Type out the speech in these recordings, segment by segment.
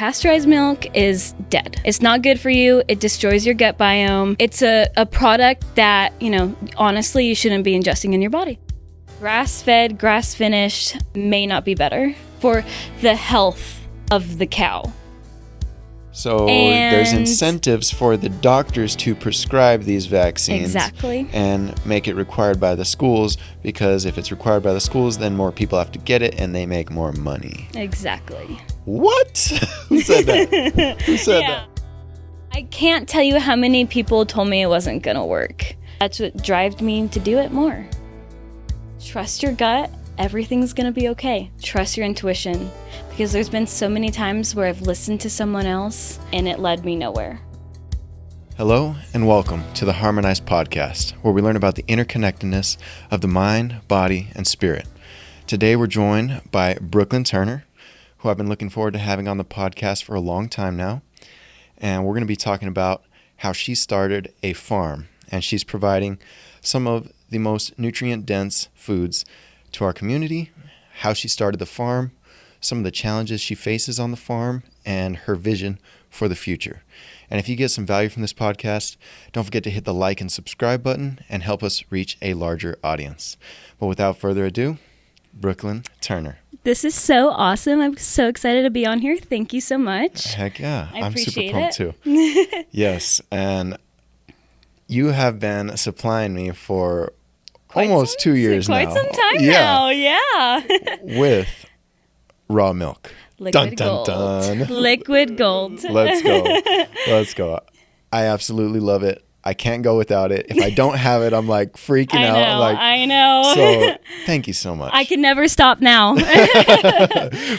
Pasteurized milk is dead. It's not good for you. It destroys your gut biome. It's a product that, honestly, you shouldn't be ingesting in your body. Grass-fed, grass-finished may not be better for the health of the cow. So there's incentives for the doctors to prescribe these vaccines. Exactly. And make it required by the schools, because if it's required by the schools, then more people have to get it and they make more money. Exactly. What? Who said that? Who said that? I can't tell you how many people told me it wasn't going to work. That's what drove me to do it more. Trust your gut. Everything's going to be okay. Trust your intuition, because there's been so many times where I've listened to someone else and it led me nowhere. Hello and welcome to the Harmonized Podcast, where we learn about the interconnectedness of the mind, body, and spirit. Today we're joined by Brooklyn Turner, who I've been looking forward to having on the podcast for a long time now. And we're going to be talking about how she started a farm, and she's providing some of the most nutrient-dense foods to our community, how she started the farm, some of the challenges she faces on the farm, and her vision for the future. And if you get some value from this podcast, don't forget to hit the like and subscribe button and help us reach a larger audience. But without further ado, Brooklyn Turner. This is so awesome. I'm so excited to be on here. Thank you so much. Heck yeah. I'm super appreciate pumped too. Yes. And you have been supplying me for almost 2 years now. Quite some time now, yeah. With raw milk. Liquid dun, gold. dun, dun. Liquid gold. Let's go. I absolutely love it. I can't go without it. If I don't have it, I'm like freaking out. I know. So thank you so much. I can never stop now.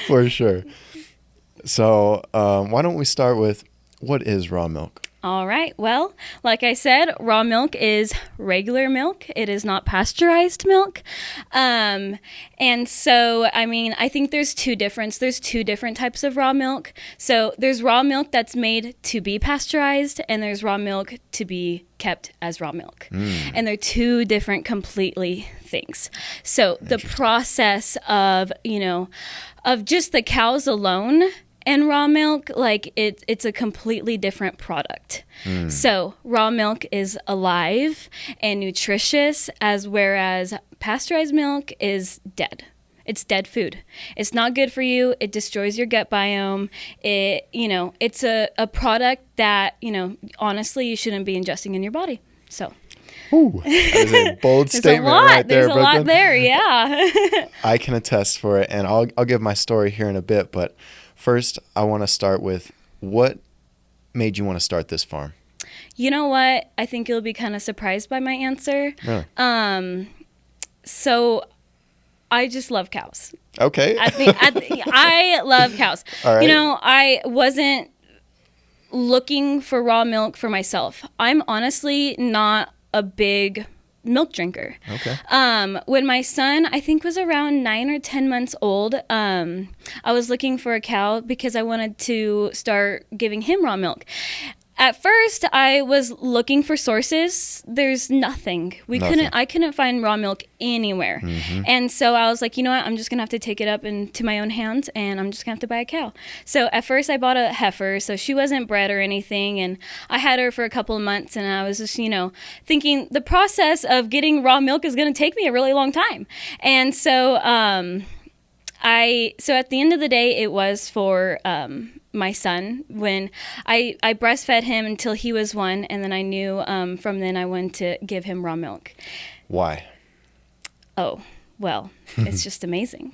For sure. So why don't we start with, what is raw milk? All right. Well, like I said, raw milk is regular milk. It is not pasteurized milk. And so, I think there's two different types of raw milk. So there's raw milk that's made to be pasteurized, and there's raw milk to be kept as raw milk. And they're two different completely things. So the process of just the cows alone and raw milk, it's a completely different product. So raw milk is alive and nutritious, whereas pasteurized milk is dead. It's dead food. It's not good for you. It destroys your gut biome. It's a product that, honestly, you shouldn't be ingesting in your body. So. Ooh, that is a bold statement right there, There's a lot there, yeah. I can attest for it, and I'll give my story here in a bit, but first, I want to start with, what made you want to start this farm? You know what? I think you'll be kind of surprised by my answer. Really? So I just love cows. Okay. I love cows. All right. I wasn't looking for raw milk for myself. I'm honestly not a big milk drinker. Okay. When my son, I think, was around 9 or 10 months old, I was looking for a cow because I wanted to start giving him raw milk. At first, I was looking for sources. There's nothing. I couldn't find raw milk anywhere. Mm-hmm. And so I was like, you know what? I'm just going to have to take it up into my own hands, and I'm just going to have to buy a cow. So at first, I bought a heifer. So she wasn't bred or anything. And I had her for a couple of months, and I was just, thinking the process of getting raw milk is going to take me a really long time. And so so at the end of the day, it was for my son. When I breastfed him until he was 1, and then I knew from then I wanted to give him raw milk. Why? Oh, well, it's just amazing.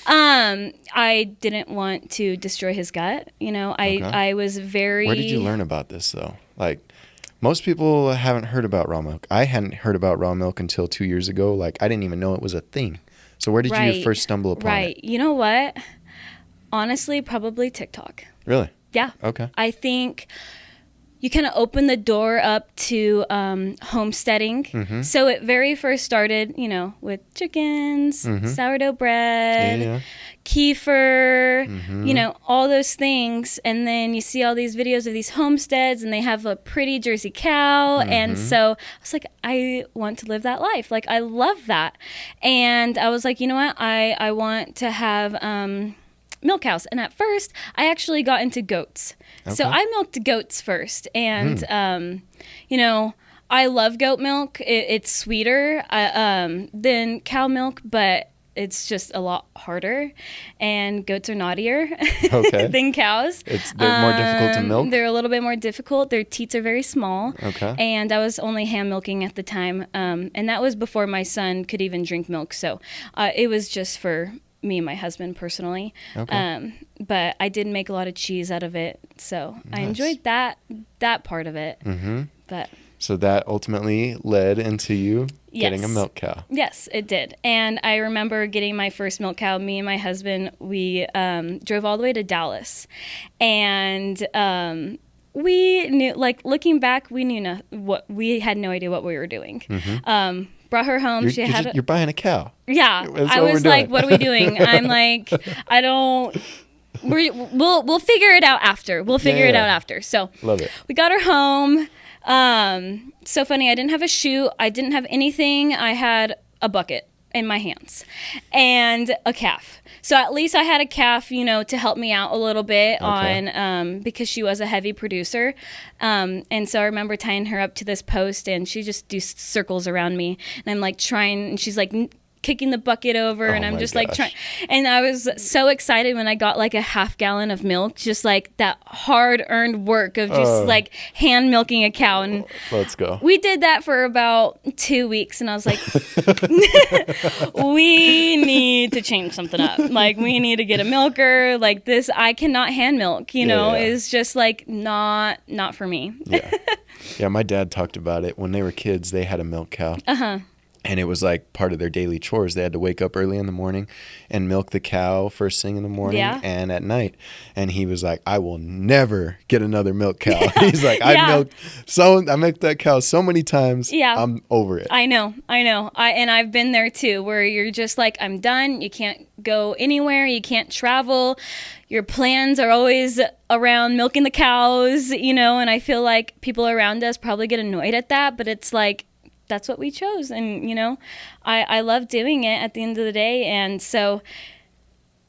I didn't want to destroy his gut. I was very... Where did you learn about this, though? Most people haven't heard about raw milk. I hadn't heard about raw milk until 2 years ago. I didn't even know it was a thing. So where did you first stumble upon it? Right. You know what? Honestly, probably TikTok. Really? Yeah. Okay. I think you kind of open the door up to homesteading. Mm-hmm. So it very first started, with chickens, sourdough bread, kefir, all those things. And then you see all these videos of these homesteads, and they have a pretty Jersey cow. And so I was like, I want to live that life. I love that. And I was like, you know what? I want to have milk cows. And at first, I actually got into goats. Okay. So I milked goats first. And, you know, I love goat milk. It's sweeter than cow milk, but it's just a lot harder. And goats are naughtier than cows. They're more difficult to milk? They're a little bit more difficult. Their teats are very small. Okay. And I was only hand milking at the time. And that was before my son could even drink milk. So it was just for me and my husband personally. Okay. But I did make a lot of cheese out of it. So Nice. I enjoyed that part of it. Mm-hmm. But so that ultimately led into you getting a Yes. milk cow. Yes, it did. And I remember getting my first milk cow. Me and my husband, we drove all the way to Dallas. And we knew, like, looking back, we knew we had no idea what we were doing. Mm-hmm. Brought her home. You're buying a cow. Yeah. That's I what was we're like, doing. what are we doing? I'm like, we'll figure it out after. We'll figure it out after. So Love it. we got her home. So funny. I didn't have a chute. I didn't have anything. I had a bucket in my hands and a calf. So at least I had a calf, you know, to help me out a little bit on, because she was a heavy producer. And so I remember tying her up to this post and she just do circles around me and I'm like trying, and she's like kicking the bucket over and I'm just like trying. And I was so excited when I got like a half gallon of milk, just like that hard earned work of just like hand milking a cow. And let's go. we did that for about 2 weeks and I was like, we need to change something up. Like we need to get a milker. Like this, I cannot hand milk, you know, is just like not for me. Yeah, my dad talked about it when they were kids. They had a milk cow. And it was like part of their daily chores. They had to wake up early in the morning and milk the cow first thing in the morning and at night. And he was like, I will never get another milk cow. He's like, I milked that cow so many times. Yeah. I'm over it. I know. And I've been there too, where you're just like, I'm done. You can't go anywhere. You can't travel. Your plans are always around milking the cows, you know, and I feel like people around us probably get annoyed at that, but it's like, that's what we chose. And, you know, I love doing it at the end of the day. And so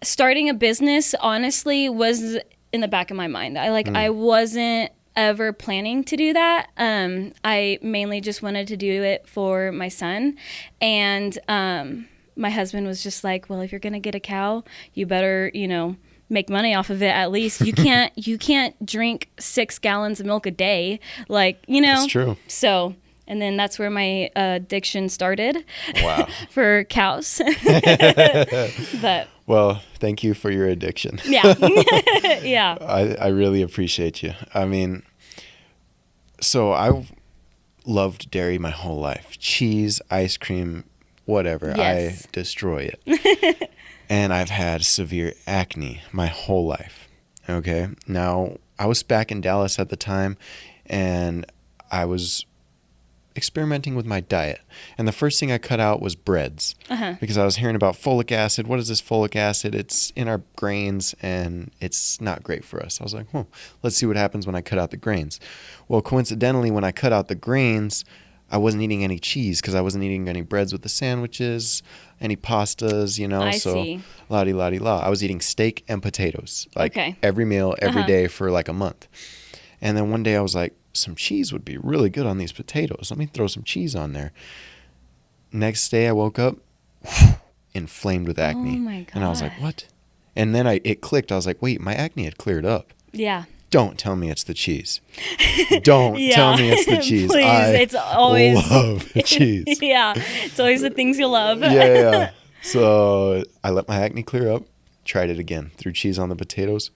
starting a business, honestly, was in the back of my mind. I wasn't ever planning to do that. I mainly just wanted to do it for my son. And my husband was just like, well, if you're going to get a cow, you better, you know, make money off of it at least. You can't drink 6 gallons of milk a day. Like, you know. That's true. So... And then that's where my addiction started. Wow. For cows. But well, thank you for your addiction. Yeah. Yeah. I really appreciate you. I mean, so I've loved dairy my whole life. Cheese, ice cream, whatever. Yes. I destroy it. And I've had severe acne my whole life. Okay. Now, I was back in Dallas at the time, and I was experimenting with my diet, and the first thing I cut out was breads because I was hearing about folic acid. What is this folic acid? It's in our grains and it's not great for us. I was like, let's see what happens when I cut out the grains. Well, coincidentally, when I cut out the grains, I wasn't eating any cheese because I wasn't eating any breads with the sandwiches, any pastas, you know. I see. La-di-la-di-la. I was eating steak and potatoes like every meal, every day for like a month. And then one day I was like, some cheese would be really good on these potatoes. Let me throw some cheese on there. Next day I woke up inflamed with acne. Oh my God. And I was like, what? And then it clicked. I was like, wait, my acne had cleared up. Yeah. Don't tell me it's the cheese. Don't tell me it's the cheese. Please, it's always love the cheese. Yeah. It's always the things you love. Yeah. So I let my acne clear up, tried it again, threw cheese on the potatoes,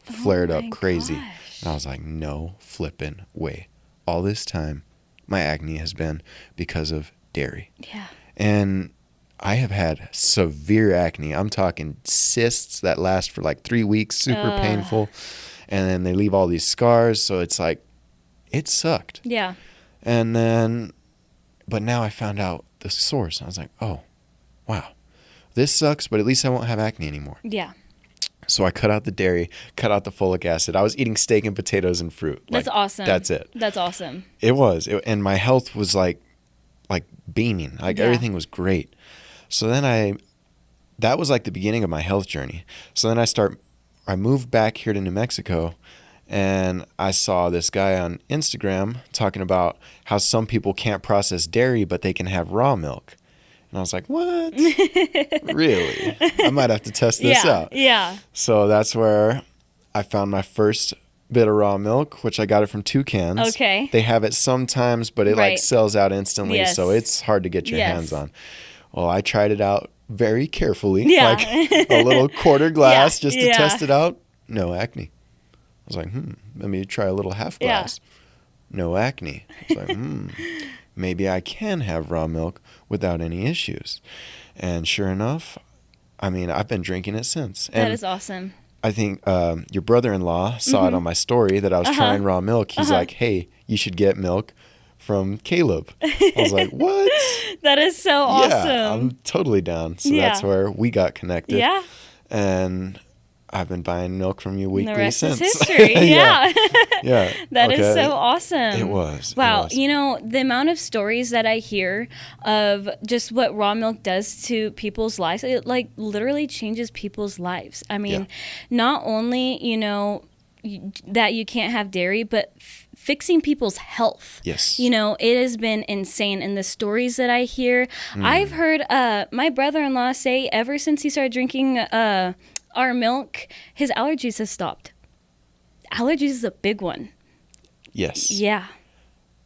flared up crazy. Gosh. And I was like, no flipping way. All this time, my acne has been because of dairy. Yeah. And I have had severe acne. I'm talking cysts that last for like 3 weeks, super painful. And then they leave all these scars. So it's like, it sucked. Yeah. And then, but now I found out the source. I was like, oh, wow. This sucks, but at least I won't have acne anymore. Yeah. So I cut out the dairy, cut out the folic acid. I was eating steak and potatoes and fruit. That's awesome. That's it. That's awesome. It was. And my health was like beaming. Like everything was great. So then I that was like the beginning of my health journey. So then I moved back here to New Mexico, and I saw this guy on Instagram talking about how some people can't process dairy, but they can have raw milk. And I was like, what? Really? I might have to test this out. Yeah. So that's where I found my first bit of raw milk, which I got it from Toucans. Okay. They have it sometimes, but it like sells out instantly. Yes. So it's hard to get your hands on. Well, I tried it out very carefully, like a little quarter glass just to test it out. No acne. I was like, let me try a little half glass. No acne. I was like, maybe I can have raw milk without any issues. And sure enough, I mean, I've been drinking it since. And that is awesome. I think your brother-in-law saw it on my story that I was trying raw milk. He's like, hey, you should get milk from Caleb. I was like, what? That is so awesome. Yeah, I'm totally down. So that's where we got connected. Yeah. And I've been buying milk from you weekly the rest since. Is history. Yeah. Yeah. That is so awesome. It was. Wow. It was. You know, the amount of stories that I hear of just what raw milk does to people's lives, it like literally changes people's lives. I mean, not only, you know, that you can't have dairy, but fixing people's health. Yes. You know, it has been insane. And the stories that I hear, I've heard my brother-in-law say ever since he started drinking our milk, his allergies have stopped. Allergies is a big one. Yes. Yeah.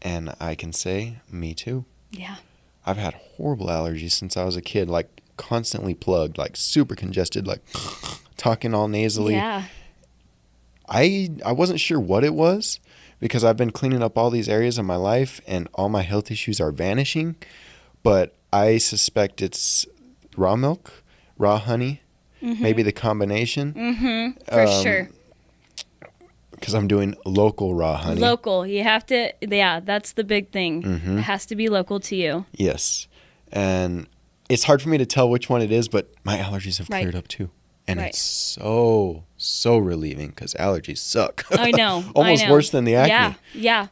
And I can say, me too. Yeah. I've had horrible allergies since I was a kid, like constantly plugged, like super congested, like talking all nasally. Yeah. I wasn't sure what it was because I've been cleaning up all these areas of my life and all my health issues are vanishing. But I suspect it's raw milk, raw honey, maybe the combination. For sure. Because I'm doing local raw honey. Local. You have to, that's the big thing. It has to be local to you. Yes. And it's hard for me to tell which one it is, but my allergies have cleared up too. And it's so relieving because allergies suck. I know. Almost worse than the acne. Yeah.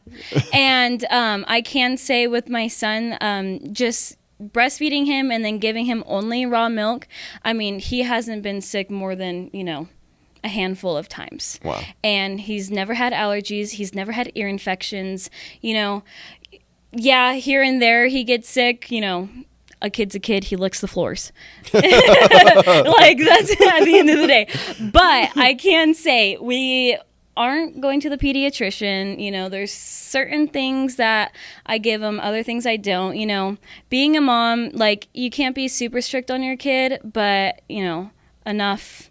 And I can say with my son, just breastfeeding him and then giving him only raw milk, I mean, he hasn't been sick more than, you know, a handful of times. Wow. And he's never had allergies. He's never had ear infections. You know, here and there he gets sick, you know. A kid's a kid. He licks the floors. Like, that's at the end of the day. But I can say we aren't going to the pediatrician. You know, there's certain things that I give him, other things I don't. You know, being a mom, like, you can't be super strict on your kid, but, you know, enough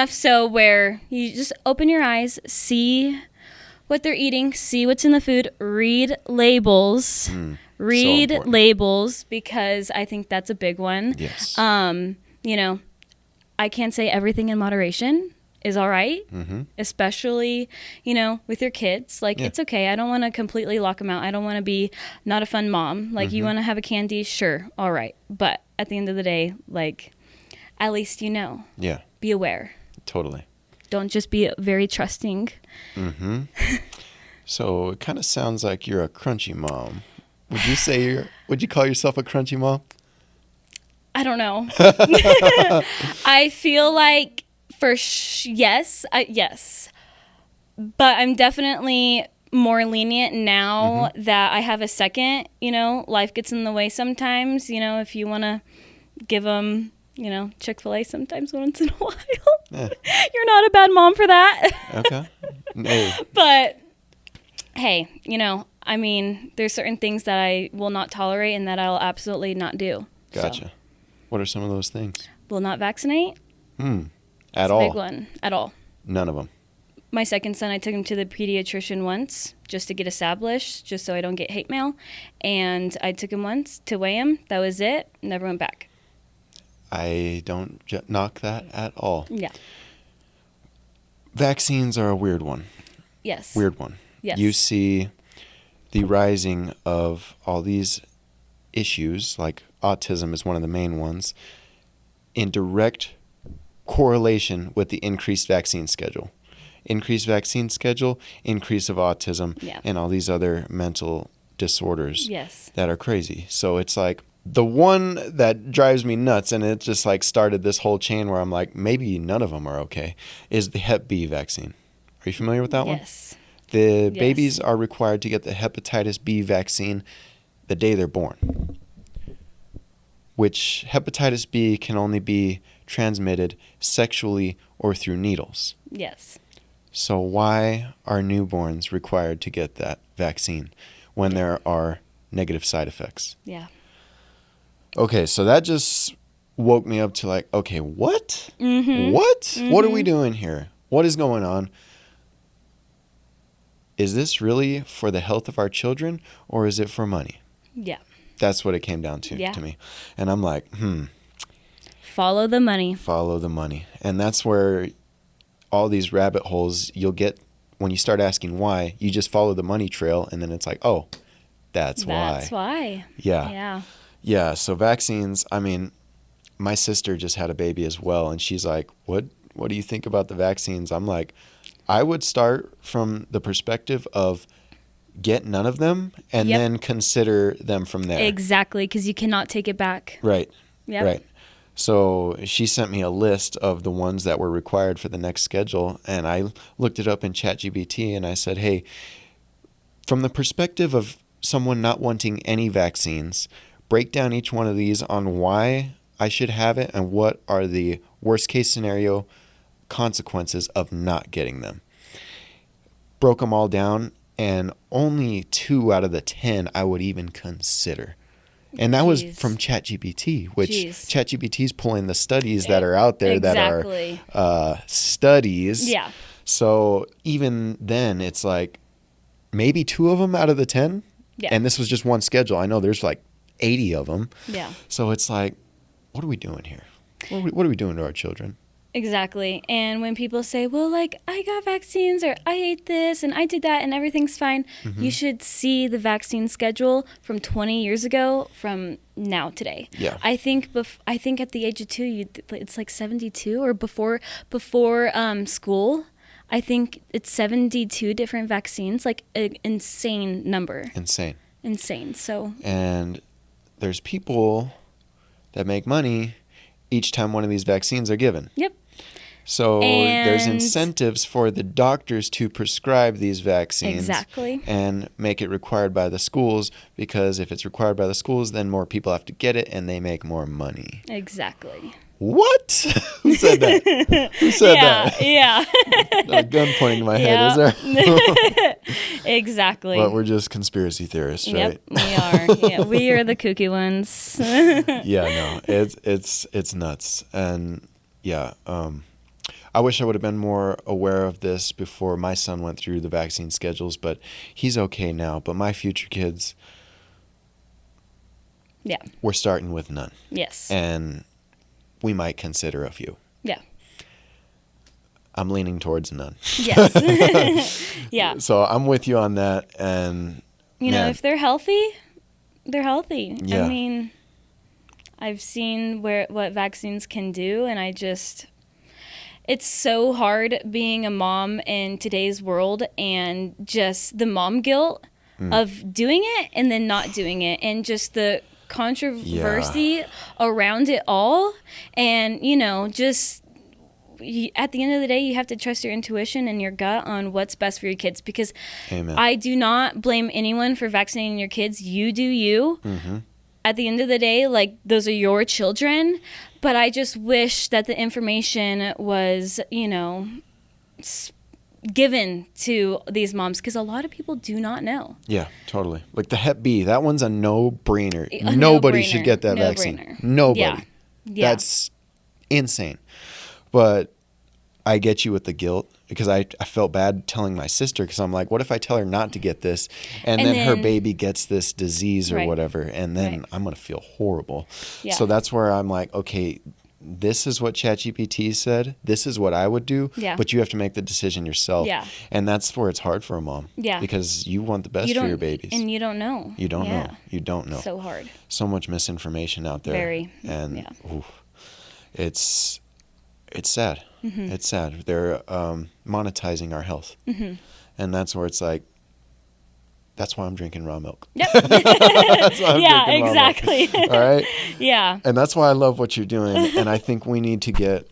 so where you just open your eyes, see what they're eating, see what's in the food, read labels. Read labels because I think that's a big one. Yes. You know, I can't say everything in moderation is all right, especially, you know, with your kids. Like, it's okay. I don't want to completely lock them out. I don't want to be not a fun mom. Like, you want to have a candy? Sure. All right. But at the end of the day, like, at least you know. Yeah. Be aware. Totally. Don't just be very trusting. So it kind of sounds like you're a crunchy mom. Would you call yourself a crunchy mom? I don't know. I feel like yes. But I'm definitely more lenient now that I have a second, you know, life gets in the way sometimes, you know, if you want to give them, you know, Chick-fil-A sometimes once in a while. You're not a bad mom for that. Okay. Hey. But hey, you know, I mean, there's certain things that I will not tolerate and that I'll absolutely not do. Gotcha. So. What are some of those things? Will not vaccinate. At all? Big one. At all. None of them. My second son, I took him to the pediatrician once just to get established, just so I don't get hate mail. And I took him once to weigh him. That was it. Never went back. I don't knock that at all. Yeah. Vaccines are a weird one. Yes. Weird one. Yes. You see the rising of all these issues, like autism is one of the main ones, in direct correlation with the increased vaccine schedule. Increased vaccine schedule, increase of autism, and all these other mental disorders that are crazy. So it's like, the one that drives me nuts, and it just like started this whole chain where I'm like, maybe none of them are okay, is the Hep B vaccine. Are you familiar with that one? Yes. The Yes. babies are required to get the hepatitis B vaccine the day they're born, which hepatitis B can only be transmitted sexually or through needles. Yes. So why are newborns required to get that vaccine when there are negative side effects? Yeah. Okay, so that just woke me up to like, okay, what? Mm-hmm. What? Mm-hmm. What are we doing here? What is going on? Is this really for the health of our children, or is it for money? Yeah. That's what it came down to me. And I'm like, Follow the money. follow the money. And that's where all these rabbit holes you'll get when you start asking why. You just follow the money trail, and then it's like, oh, that's why. That's why. Yeah. Yeah. Yeah, so vaccines, I mean, my sister just had a baby as well, and she's like, what do you think about the vaccines? I'm like, I would start from the perspective of get none of them and then consider them from there. Exactly, because you cannot take it back. Right. Yep. Right. So she sent me a list of the ones that were required for the next schedule, and I looked it up in ChatGPT, and I said, hey, from the perspective of someone not wanting any vaccines, break down each one of these on why I should have it and what are the worst case scenario consequences of not getting them. Broke them all down, and only 2 out of the 10 I would even consider. And that was from ChatGPT, which ChatGPT is pulling the studies that are out there that are studies. Yeah. So even then, it's like maybe 2 of them out of the 10. Yeah. And this was just one schedule. I know there's like 80 of them. Yeah. So it's like, what are we doing here? What are we doing to our children? Exactly. And when people say, well, like, I got vaccines or I ate this and I did that and everything's fine, you should see the vaccine schedule from 20 years ago from now today. Yeah. I think at the age of 2, it's like 72 or before school. I think it's 72 different vaccines, like an insane number. Insane. So. And there's people that make money each time one of these vaccines are given. Yep. So there's incentives for the doctors to prescribe these vaccines. Exactly. And make it required by the schools, because if it's required by the schools, then more people have to get it and they make more money. Exactly. What? Who said that? Who said that? Yeah. A gun pointing to my head, is there? Exactly. But we're just conspiracy theorists, right? Yep, we are. Yeah, we are the kooky ones. Yeah, no, it's nuts. And yeah, I wish I would have been more aware of this before my son went through the vaccine schedules, but he's okay now. But my future kids, we're starting with none. Yes. And we might consider a few. Yeah. I'm leaning towards none. Yes. Yeah. So I'm with you on that. And you know, if they're healthy, they're healthy. Yeah. I mean, I've seen what vaccines can do, and it's so hard being a mom in today's world, and just the mom guilt of doing it and then not doing it, and just the controversy around it all. And, you know, just at the end of the day, you have to trust your intuition and your gut on what's best for your kids, because Amen. I do not blame anyone for vaccinating your kids. You do you. Mm-hmm. At the end of the day, like, those are your children. But I just wish that the information was, you know, given to these moms, because a lot of people do not know. Yeah, totally. Like the Hep B, that one's a no-brainer. A Nobody no-brainer. should get that vaccine. No-brainer. Nobody. Yeah. That's insane. But I get you with the guilt, because I felt bad telling my sister, because I'm like, what if I tell her not to get this and then her baby gets this disease or whatever, and then I'm going to feel horrible. Yeah. So that's where I'm like, okay, this is what ChatGPT said. This is what I would do, but you have to make the decision yourself. Yeah. And that's where it's hard for a mom. Yeah. Because you want the best for your babies. And you don't know. You don't know. You don't know. So hard. So much misinformation out there. Very. And it's sad. Mm-hmm. It's sad. They're monetizing our health. Mm-hmm. And that's where it's like, That's why I'm drinking raw milk. Yep. That's why I'm Yeah, drinking raw milk. exactly. All right? Yeah. And that's why I love what you're doing. And I think we need to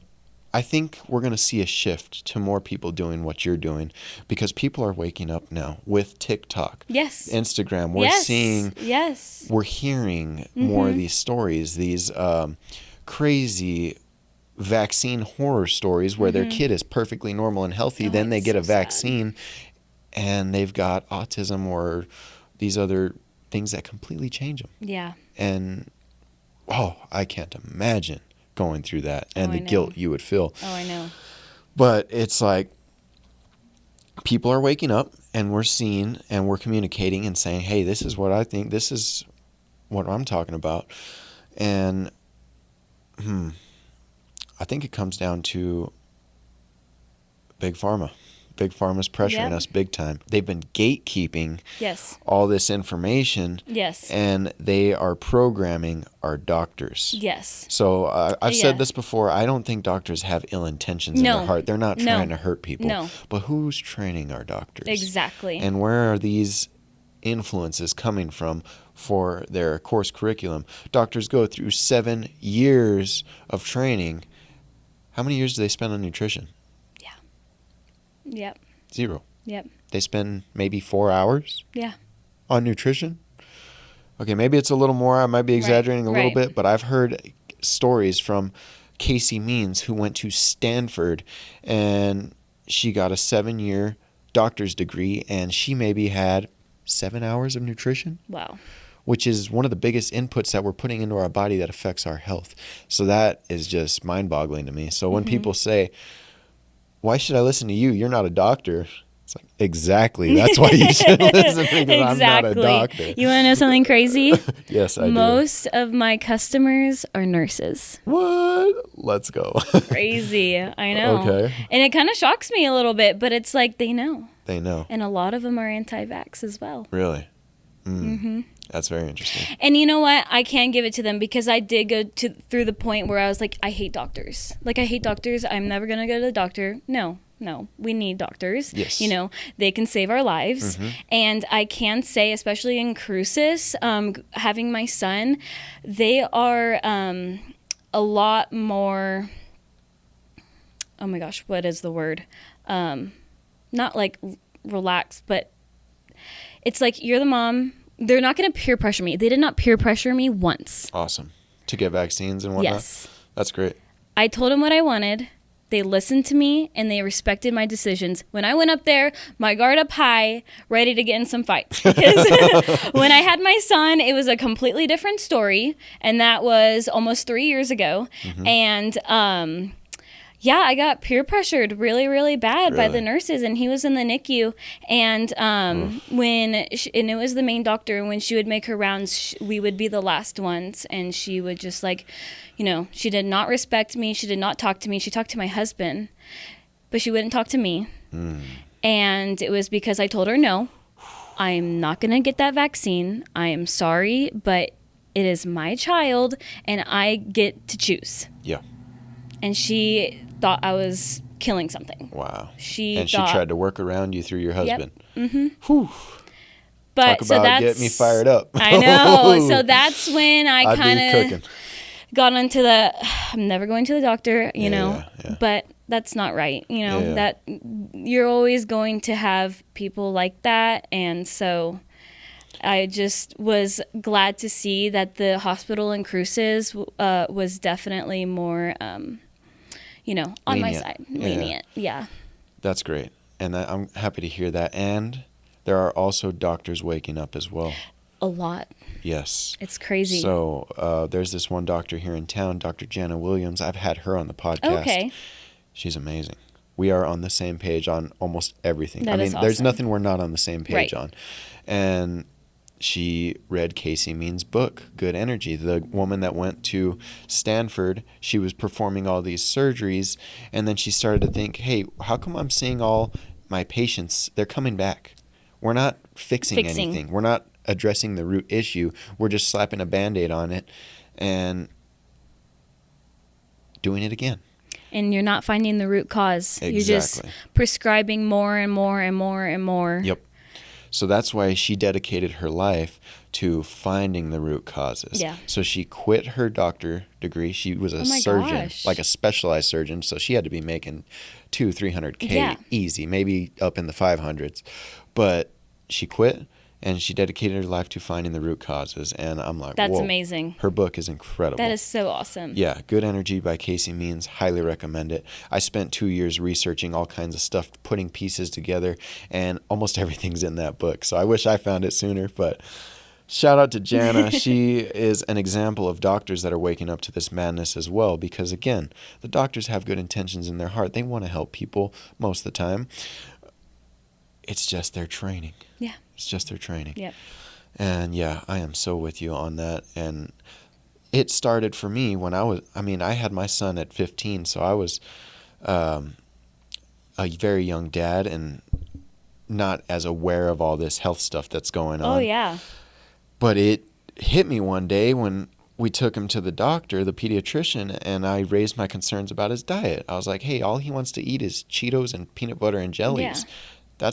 I think we're going to see a shift to more people doing what you're doing, because people are waking up now with TikTok. Yes. Instagram. We're seeing. Yes. We're hearing more of these stories, these crazy vaccine horror stories where their kid is perfectly normal and healthy. Oh, then they it's get so a vaccine and they've got autism or these other things that completely change them. Yeah. And, I can't imagine going through that and the know. guilt you would feel. Oh, I know. But it's like people are waking up and we're seeing and we're communicating and saying, hey, this is what I think. This is what I'm talking about. And I think it comes down to Big Pharma. Big Pharma's pressuring us big time. They've been gatekeeping all this information. Yes. And they are programming our doctors. Yes. So I've said this before. I don't think doctors have ill intentions in their heart. They're not trying to hurt people. No. But who's training our doctors? Exactly. And where are these influences coming from for their course curriculum? Doctors go through 7 years of training. How many years do they spend on nutrition? Yep. 0. Yep. They spend maybe 4 hours on nutrition. Okay, maybe it's a little more. I might be exaggerating a little bit, but I've heard stories from Casey Means, who went to Stanford, and she got a 7-year doctor's degree, and she maybe had 7 hours of nutrition. Wow. Which is one of the biggest inputs that we're putting into our body that affects our health. So that is just mind-boggling to me. So when people say, why should I listen to you? You're not a doctor. It's like, exactly. That's why you should listen, because I'm not a doctor. You want to know something crazy? Yes, I do. Most of my customers are nurses. What? Let's go. Crazy. I know. Okay. And it kind of shocks me a little bit, but it's like they know. They know. And a lot of them are anti-vax as well. Really? That's very interesting. And you know what? I can give it to them, because I did go through the point where I was like, I hate doctors. Like, I hate doctors. I'm never going to go to the doctor. No. We need doctors. Yes. You know, they can save our lives. And I can say, especially in Cruces, having my son, they are a lot more, oh my gosh, what is the word? Not like relaxed, but it's like, you're the mom. They're not going to peer pressure me. They did not peer pressure me once. Awesome. To get vaccines and whatnot? Yes. That's great. I told them what I wanted. They listened to me, and they respected my decisions. When I went up there, my guard up high, ready to get in some fights. Because when I had my son, it was a completely different story, and that was almost 3 years ago. And I got peer pressured really, really bad by the nurses, and he was in the NICU. And and it was the main doctor, when she would make her rounds, we would be the last ones, and she would just she did not respect me. She did not talk to me. She talked to my husband, but she wouldn't talk to me. And it was because I told her, no, I'm not going to get that vaccine. I am sorry, but it is my child, and I get to choose. Yeah. And she thought I was killing something. Wow. She tried to work around you through your husband. Yep. Mm-hmm. Whew. But Talk about get me fired up. I know. So that's when I kind of got into I'm never going to the doctor, you know. Yeah. But that's not right, you know. That you're always going to have people like that, and so I just was glad to see that the hospital in Cruces was definitely more, on my side. Lenient. Yeah. That's great. And I'm happy to hear that. And there are also doctors waking up as well. A lot. Yes. It's crazy. So there's this one doctor here in town, Dr. Jana Williams. I've had her on the podcast. Okay. She's amazing. We are on the same page on almost everything. That is there's awesome. nothing we're not on the same page on. And she read Casey Means' book, Good Energy. The woman that went to Stanford, she was performing all these surgeries, and then she started to think, hey, how come I'm seeing all my patients, they're coming back. We're not fixing anything. We're not addressing the root issue. We're just slapping a Band-Aid on it and doing it again. And you're not finding the root cause. Exactly. You're just prescribing more and more and more and more. Yep. So that's why she dedicated her life to finding the root causes. Yeah. So she quit her doctor degree. She was a my surgeon, gosh. like a specialized surgeon. So she had to be making $200,000-300K Yeah. easy, maybe up in the 500s. But she quit and she dedicated her life to finding the root causes. And I'm like, That's whoa, amazing. her book is incredible. That is so awesome. Yeah, Good Energy by Casey Means. Highly recommend it. I spent 2 years researching all kinds of stuff, putting pieces together, and almost everything's in that book. So I wish I found it sooner, but shout out to Jana. She is an example of doctors that are waking up to this madness as well, because again, the doctors have good intentions in their heart. They want to help people most of the time. It's just their training. Yeah. It's just their training. Yep. And yeah, I am so with you on that. And it started for me when I had my son at 15, so I was a very young dad and not as aware of all this health stuff that's going on. Oh, yeah. But it hit me one day when we took him to the doctor, the pediatrician, and I raised my concerns about his diet. I was like, hey, all he wants to eat is Cheetos and peanut butter and jellies. Yeah.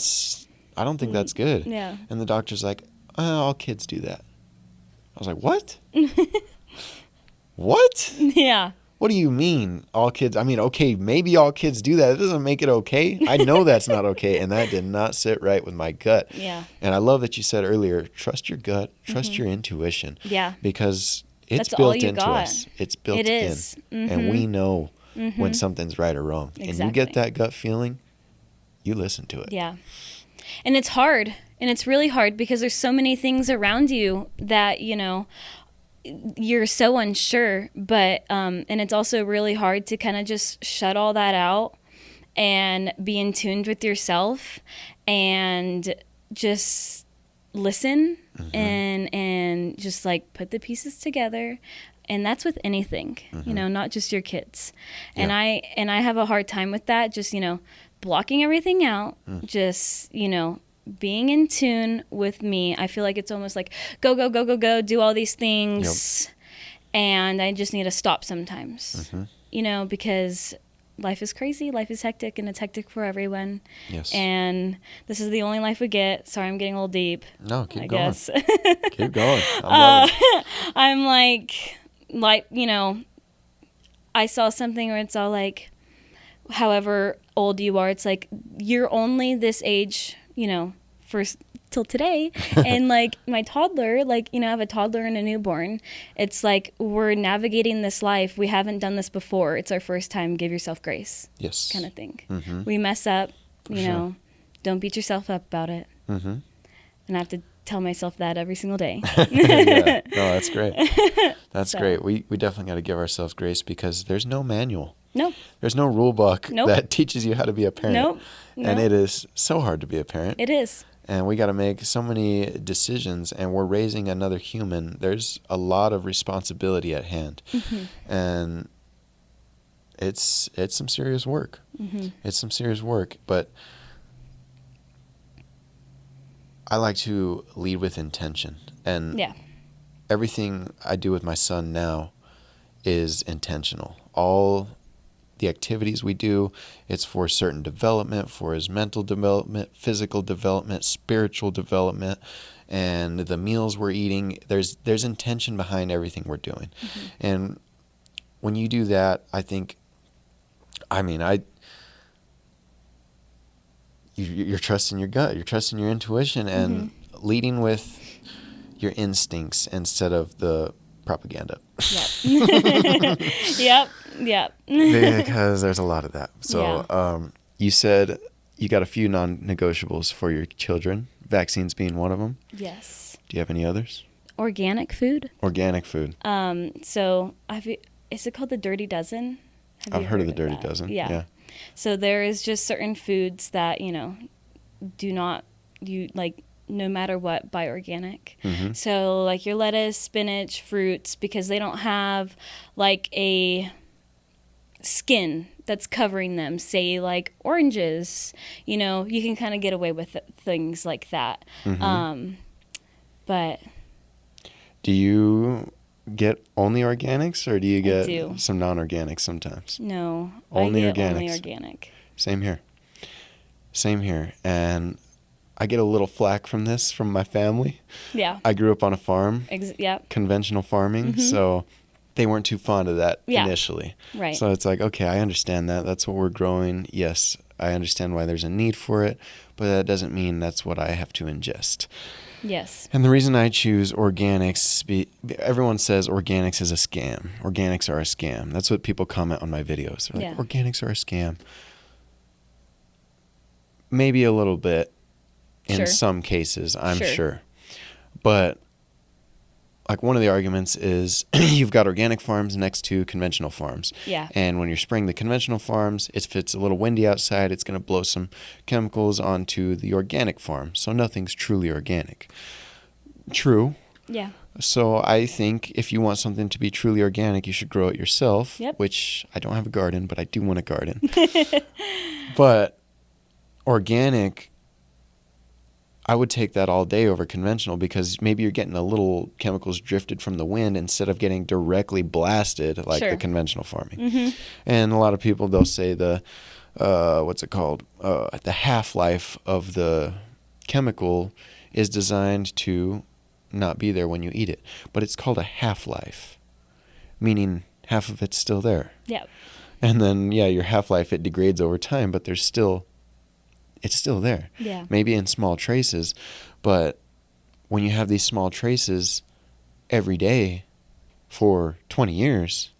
I don't think that's good. Yeah. And the doctor's like, all kids do that. I was like, what? What? Yeah. What do you mean all kids? I mean, okay, maybe all kids do that. It doesn't make it okay. I know that's not okay. And that did not sit right with my gut. Yeah. And I love that you said earlier, trust your gut, trust your intuition. Yeah. Because it's That's all built you into got. us. It's built It in. is. And we know when something's right or wrong. And you get Exactly. that gut feeling, you listen to it. Yeah. And it's hard. And it's really hard because there's so many things around you that, you're so unsure. But, and it's also really hard to kind of just shut all that out and be in tune with yourself and just listen and just like put the pieces together. And that's with anything, not just your kids. And Yeah. I have a hard time with that, just, blocking everything out, just, being in tune with me. I feel like it's almost like go, go, go, go, go, do all these things. And I just need to stop sometimes, because life is crazy, life is hectic, and it's hectic for everyone. Yes. And this is the only life we get. Sorry, I'm getting a little deep. No, keep I going. guess. Keep going. I'm loving it. I'm like, I saw something where it's all like, however old you are, it's like, you're only this age, till today. And like my toddler, I have a toddler and a newborn. It's like, we're navigating this life. We haven't done this before. It's our first time. Give yourself grace. Yes. Kind of thing. Mm-hmm. We mess up, sure. Don't beat yourself up about it. Mm-hmm. And I have to tell myself that every single day. Yeah. No, that's great. That's So. great. We definitely got to give ourselves grace because there's no manual. Nope. There's no rule book Nope. that teaches you how to be a parent. Nope. And it is so hard to be a parent. It is. And we got to make so many decisions, and we're raising another human. There's a lot of responsibility at hand. And it's some serious work. It's some serious work, but I like to lead with intention. And everything I do with my son now is intentional. All the activities we do, it's for certain development, for his mental development, physical development, spiritual development, and the meals we're eating. There's intention behind everything we're doing. And when you do that, I think, you're trusting your gut, you're trusting your intuition, and leading with your instincts instead of the propaganda. Yep. Yep. Because there's a lot of that. So you said you got a few non-negotiables for your children, vaccines being one of them. Yes. Do you have any others? Organic food. Organic food. So is it called the Dirty Dozen? Have I've you heard of the Dirty that? Dozen. Yeah. So there is just certain foods that, do not, no matter what, buy organic. So like your lettuce, spinach, fruits, because they don't have like a skin that's covering them. Say like oranges, you can kind of get away with things like that. But do you get only organics, or do you get do. some non-organics sometimes? no, Only I get only organics. organic. Same here. And I get a little flack from this from my family. Yeah. I grew up on a farm, Yeah. conventional farming, so they weren't too fond of that initially. Right. So it's like, okay, I understand that. That's what we're growing. Yes, I understand why there's a need for it, but that doesn't mean that's what I have to ingest. Yes. And the reason I choose organics, everyone says organics is a scam. Organics are a scam. That's what people comment on my videos. They're like, organics are a scam. Maybe a little bit in some cases, I'm sure. But like one of the arguments is you've got organic farms next to conventional farms. Yeah. And when you're spraying the conventional farms, if it's a little windy outside, it's going to blow some chemicals onto the organic farm. So nothing's truly organic. True. Yeah. So I think if you want something to be truly organic, you should grow it yourself, which I don't have a garden, but I do want a garden. But organic, I would take that all day over conventional because maybe you're getting a little chemicals drifted from the wind instead of getting directly blasted like the conventional farming. And a lot of people, they'll say the, the half-life of the chemical is designed to not be there when you eat it. But it's called a half-life, meaning half of it's still there. Yeah. And then, your half-life, it degrades over time, but it's still there. Yeah. Maybe in small traces, but when you have these small traces every day for 20 years,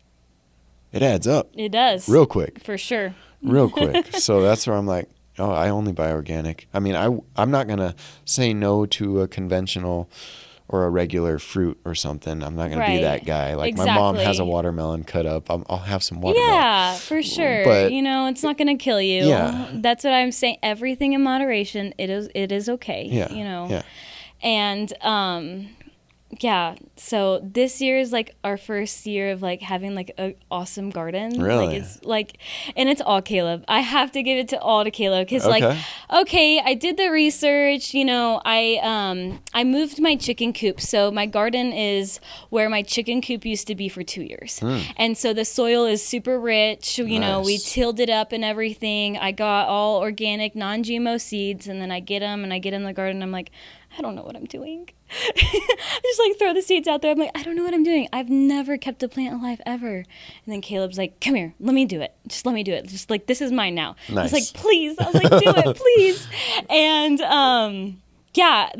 it adds up. It does. Real quick. For sure. Real quick. So that's where I'm like, oh, I only buy organic. I mean, I'm not going to say no to a conventional or a regular fruit or something. I'm not going to be that guy. Like my mom has a watermelon cut up. I'll have some watermelon. Yeah, for sure. But, it's not going to kill you. Yeah. That's what I'm saying. Everything in moderation. It is okay. Yeah. Yeah. And, so this year is like our first year of like having like an awesome garden. Really? And it's all Caleb. I have to give it to Caleb because I did the research. I moved my chicken coop, so my garden is where my chicken coop used to be for 2 years, and so the soil is super rich. Nice. We tilled it up and everything. I got all organic, non-GMO seeds, and then I get them in the garden. I'm like, I don't know what I'm doing. I just like throw the seeds out there. I'm like, I don't know what I'm doing. I've never kept a plant alive ever. And then Caleb's like, come here, let me do it. Just let me do it. Just like, this is mine now. Nice. I was like, please. I was like, do it, please. And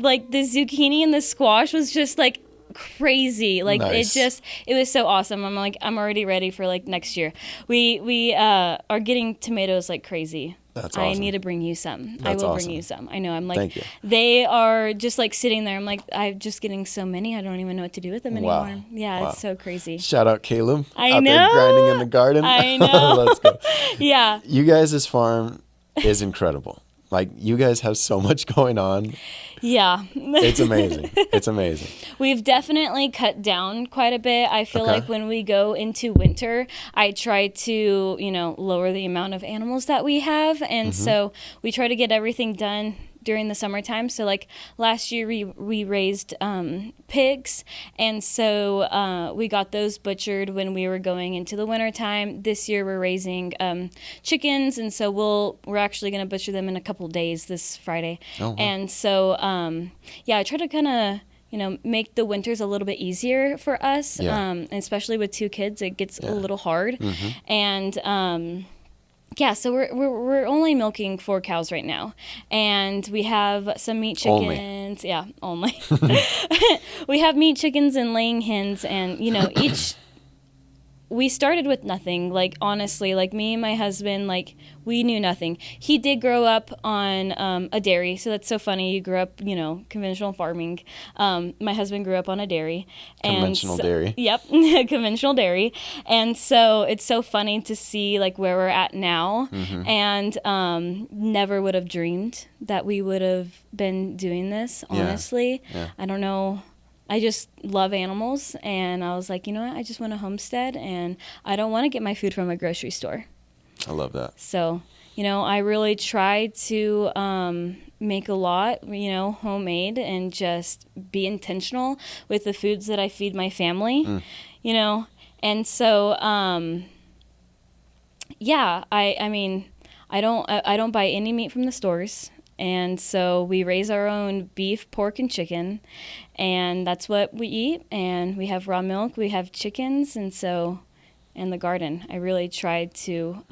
like the zucchini and the squash was just like crazy. Like nice. it was so awesome. I'm like, I'm already ready for like next year. We are getting tomatoes like crazy. That's awesome. I need to bring you some. That's I will awesome. bring you some. I know. I'm like, Thank you. They are just like sitting there. I'm like, I'm just getting so many. I don't even know what to do with them anymore. Wow. Yeah, Wow. It's so crazy. Shout out Caleb. I out know. there grinding in the garden. I know. Let's go. Yeah. You guys' farm is incredible. Like, you guys have so much going on. Yeah. It's amazing. It's amazing. We've definitely cut down quite a bit. I feel like when we go into winter, I try to, lower the amount of animals that we have. And so we try to get everything done during the summertime. So like last year we raised pigs, and so we got those butchered when we were going into the wintertime. This year we're raising chickens, and so we're actually going to butcher them in a couple days this Friday. Oh, wow. And so I try to kind of make the winters a little bit easier for us, and especially with 2 kids, it gets a little hard. And so we're only milking 4 cows right now, and we have some meat chickens. Only. We have meat chickens and laying hens, and we started with nothing. Like, honestly, like me and my husband, like, we knew nothing. He did grow up on a dairy, so that's so funny. You grew up, conventional farming. My husband grew up on a dairy. Conventional dairy. Yep, conventional dairy. And so it's so funny to see, like, where we're at now. And never would have dreamed that we would have been doing this, honestly. Yeah. I don't know. I just love animals, and I was like, you know what? I just want a homestead, and I don't want to get my food from a grocery store. I love that. So, I really try to make a lot, homemade, and just be intentional with the foods that I feed my family, And so, I mean, I don't buy any meat from the stores. And so we raise our own beef, pork, and chicken, and that's what we eat. And we have raw milk, we have chickens, and the garden. I really tried to,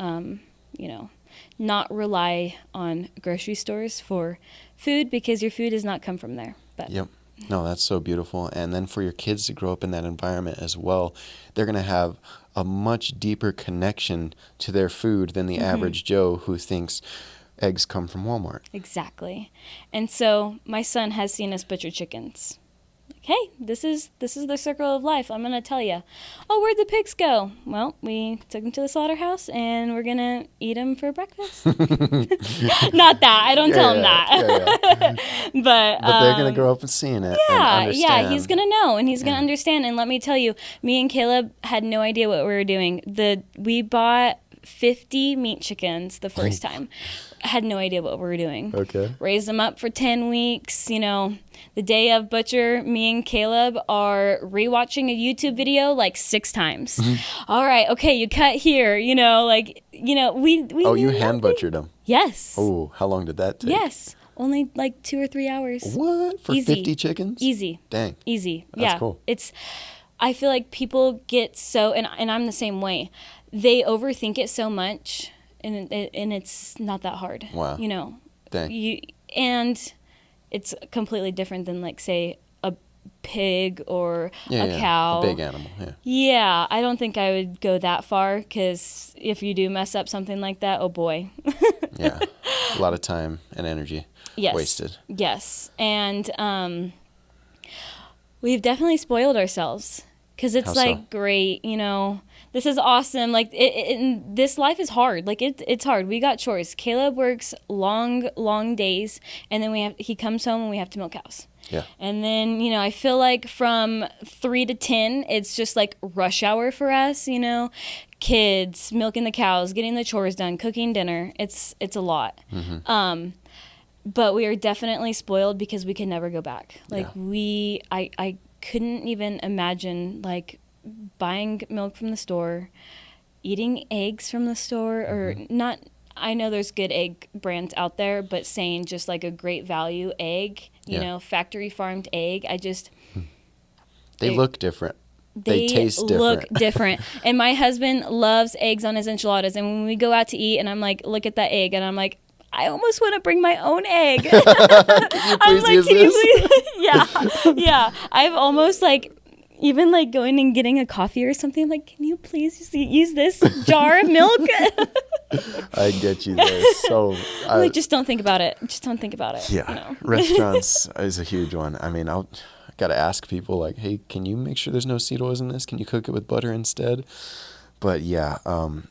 not rely on grocery stores for food, because your food does not come from there. But Yep. No, that's so beautiful. And then for your kids to grow up in that environment as well, they're going to have a much deeper connection to their food than the average Joe who thinks eggs come from Walmart. Exactly. And so my son has seen us butcher chickens. Like, hey, this is the circle of life. I'm going to tell you. Oh, where'd the pigs go? Well, we took them to the slaughterhouse, and we're going to eat them for breakfast. Not that. I don't tell him that. But they're going to grow up and seeing it and understand. Yeah, he's going to know, and he's going to understand. And let me tell you, me and Caleb had no idea what we were doing. We bought 50 meat chickens the first time. Had no idea what we were doing. Okay. Raised them up for 10 weeks. The day of butcher, me and Caleb are rewatching a YouTube video like 6 times. All right, okay, you cut here. We Oh, you hand butchered them? Yes. Oh, how long did that take? Yes. Only like 2 or 3 hours. What? For Easy. 50 chickens? Easy. Dang. Easy. That's cool. I feel like people get so, and I'm the same way, they overthink it so much, and it's not that hard. Wow. Dang. And it's completely different than, like, say, a pig or a cow. A big animal, yeah. Yeah, I don't think I would go that far, because if you do mess up something like that, oh boy. Yeah, a lot of time and energy wasted. Yes, and we've definitely spoiled ourselves, because it's great, this is awesome. Like, this life is hard. Like, it's hard. We got chores. Caleb works long days, and then he comes home and we have to milk cows. Yeah. And then, I feel like from 3 to 10, it's just like rush hour for us, kids, milking the cows, getting the chores done, cooking dinner. It's a lot. But we are definitely spoiled, because we can never go back. Like, I couldn't even imagine, like, buying milk from the store, eating eggs from the store, or not. I know there's good egg brands out there, but saying just like a great value egg, factory farmed egg, they look different. They taste different. Look different. And my husband loves eggs on his enchiladas. And when we go out to eat, and I'm like, look at that egg, and I'm like, I almost want to bring my own egg. Can you please use this? Yeah. I've almost, like, even, like, going and getting a coffee or something, I'm like, can you please use this jar of milk? I get you there. So, just don't think about it. Just don't think about it. Yeah. Restaurants is a huge one. I mean, I got to ask people, like, hey, can you make sure there's no seed oils in this? Can you cook it with butter instead? But, yeah, I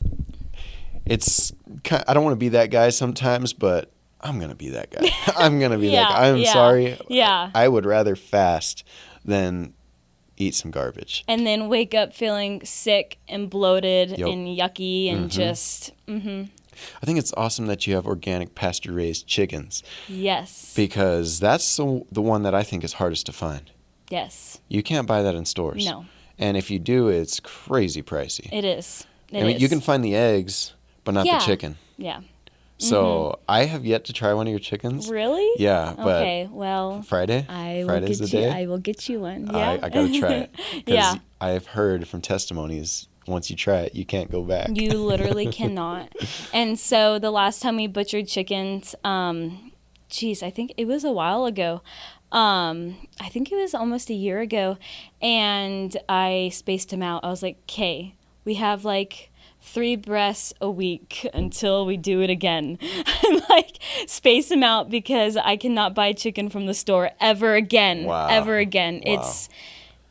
don't want to be that guy sometimes, but I'm going to be that guy. I'm going to be that guy. I'm sorry. Yeah. I would rather fast than eat some garbage. And then wake up feeling sick and bloated and yucky and just... I think it's awesome that you have organic pasture-raised chickens. Yes. Because that's the one that I think is hardest to find. Yes. You can't buy that in stores. No. And if you do, it's crazy pricey. It is. You can find the eggs, but not the chicken. Yeah. So I have yet to try one of your chickens. Really? Yeah. But okay, well. Friday? Friday's the day? I will get you one. Yeah. I got to try it. Because I've heard from testimonies, once you try it, you can't go back. You literally cannot. And so the last time we butchered chickens, I think it was a while ago. I think it was almost a year ago. And I spaced them out. I was like, okay, we have like 3 breasts a week until we do it again. I'm like, space them out, because I cannot buy chicken from the store ever again. Wow. Ever again. Wow.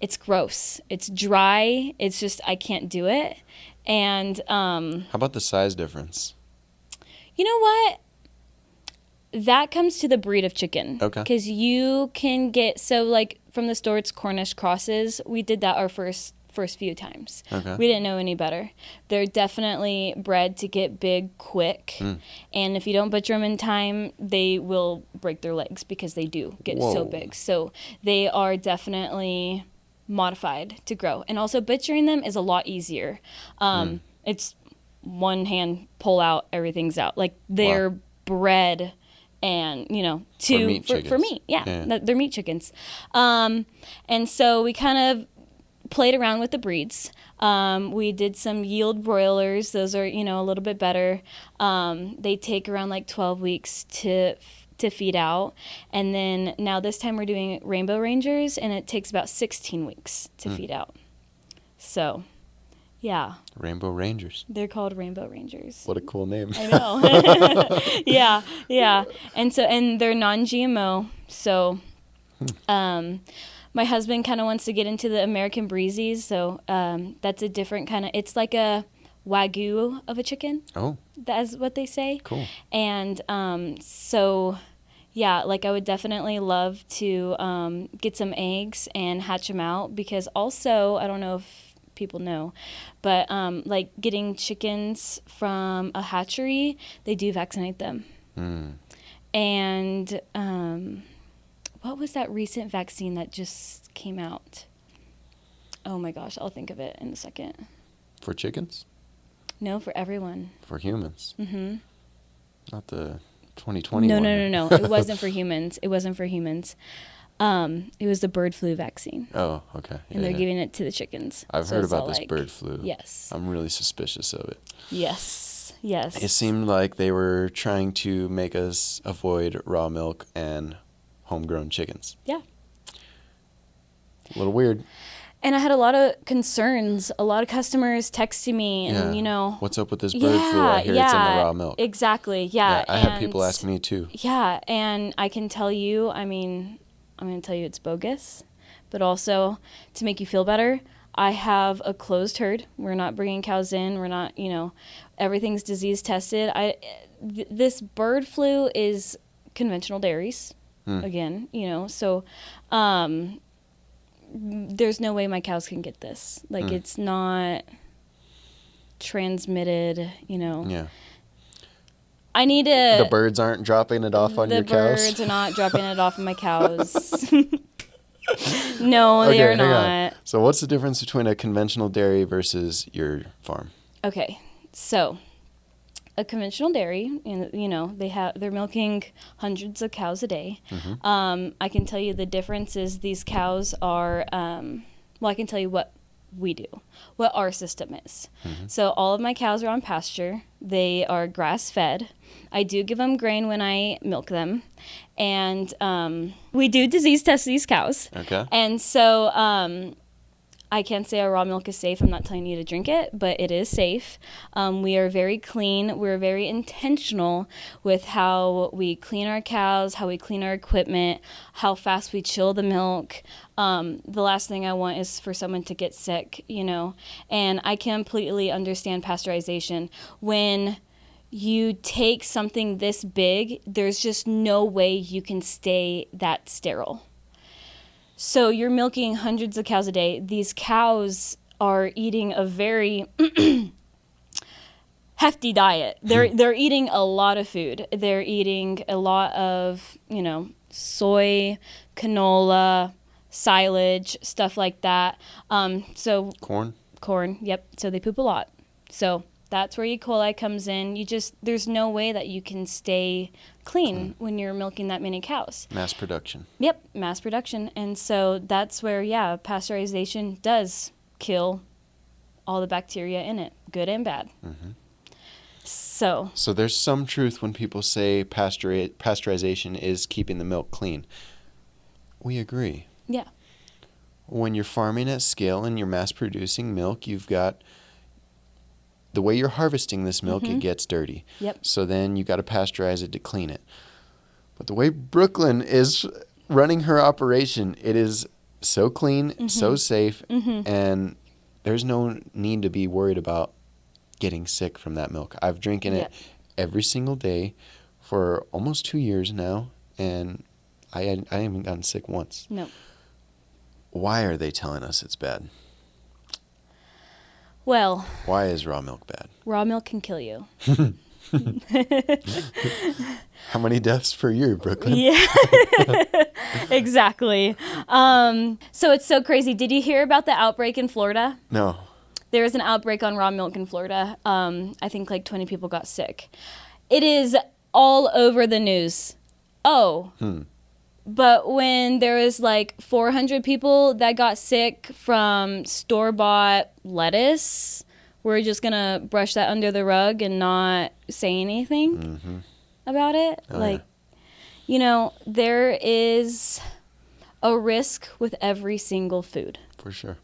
It's gross. It's dry. It's just, I can't do it. And how about the size difference? You know what? That comes to the breed of chicken. Okay. Because you can get, so like from the store, it's Cornish crosses. We did that our first few times. Okay. We didn't know any better. They're definitely bred to get big quick. And if you don't butcher them in time, they will break their legs, because they do get so big. So they are definitely modified to grow. And also butchering them is a lot easier. It's one hand pull out, everything's out. Like they're bred and for meat. Yeah. They're meat chickens. And so we kind of played around with the breeds. We did some yield broilers. Those are, a little bit better. They take around like 12 weeks to feed out. And then now this time we're doing Rainbow Rangers, and it takes about 16 weeks to feed out. So, yeah. Rainbow Rangers. They're called Rainbow Rangers. What a cool name. I know. Yeah. And they're non-GMO. So, my husband kind of wants to get into the American Breezies. So, that's a different kind of, it's like a Wagyu of a chicken. Oh. That's what they say. Cool. And, so, yeah, like I would definitely love to, get some eggs and hatch them out, because also, I don't know if people know, but like getting chickens from a hatchery, they do vaccinate them. And what was that recent vaccine that just came out? Oh my gosh, I'll think of it in a second. For chickens? No, for everyone. For humans? Mm-hmm. Not the 2020 no, one. No. It wasn't for humans. It wasn't for humans. It was the bird flu vaccine. Oh, okay. And they're giving it to the chickens. I've heard about this bird flu. Yes. I'm really suspicious of it. Yes. It seemed like they were trying to make us avoid raw milk and homegrown chickens. Yeah. A little weird. And I had a lot of concerns. A lot of customers texting me, and what's up with this bird flu? I hear it's in the raw milk. Exactly. Yeah. I had people ask me too. Yeah, and I can tell you, I'm going to tell you it's bogus, but also to make you feel better, I have a closed herd. We're not bringing cows in. We're not, everything's disease tested. This bird flu is conventional dairies again, so there's no way my cows can get this. Like, it's not transmitted, Yeah. I need to... The birds aren't dropping it off on your cows? The birds are not dropping it off on my cows. No, they are not. So what's the difference between a conventional dairy versus your farm? Okay, so a conventional dairy, they're milking hundreds of cows a day. I can tell you the difference is these cows are, I can tell you what we do, what our system is. So all of my cows are on pasture. They are grass fed. I do give them grain when I milk them. And we do disease test these cows. Okay. And so I can't say our raw milk is safe. I'm not telling you to drink it, but it is safe. We are very clean. We're very intentional with how we clean our cows, how we clean our equipment, how fast we chill the milk. The last thing I want is for someone to get sick, And I completely understand pasteurization. When you take something this big, there's just no way you can stay that sterile. So you're milking hundreds of cows a day. These cows are eating a very hefty diet. They're eating a lot of food. They're eating a lot of, soy, canola, silage, stuff like that. So corn. Yep. So they poop a lot. So that's where E. coli comes in. There's no way that you can stay clean when you're milking that many cows. Mass production. Yep, mass production. And so that's where, pasteurization does kill all the bacteria in it, good and bad. So there's some truth when people say pasteurization is keeping the milk clean. We agree. Yeah. When you're farming at scale and you're mass producing milk, you've got the way you're harvesting this milk, it gets dirty. Yep. So then you got to pasteurize it to clean it. But the way Brooklyn is running her operation, it is so clean, so safe, and there's no need to be worried about getting sick from that milk. I've drinking it every single day for almost 2 years now, and I haven't gotten sick once. No. Why are they telling us it's bad? Well, why is raw milk bad? Raw milk can kill you. How many deaths per year, Brooklyn? Yeah, exactly. So it's so crazy. Did you hear about the outbreak in Florida? No. There was an outbreak on raw milk in Florida. I think like 20 people got sick. It is all over the news. Oh. But when there was like 400 people that got sick from store-bought lettuce, we're just going to brush that under the rug and not say anything about it. There is a risk with every single food. For sure.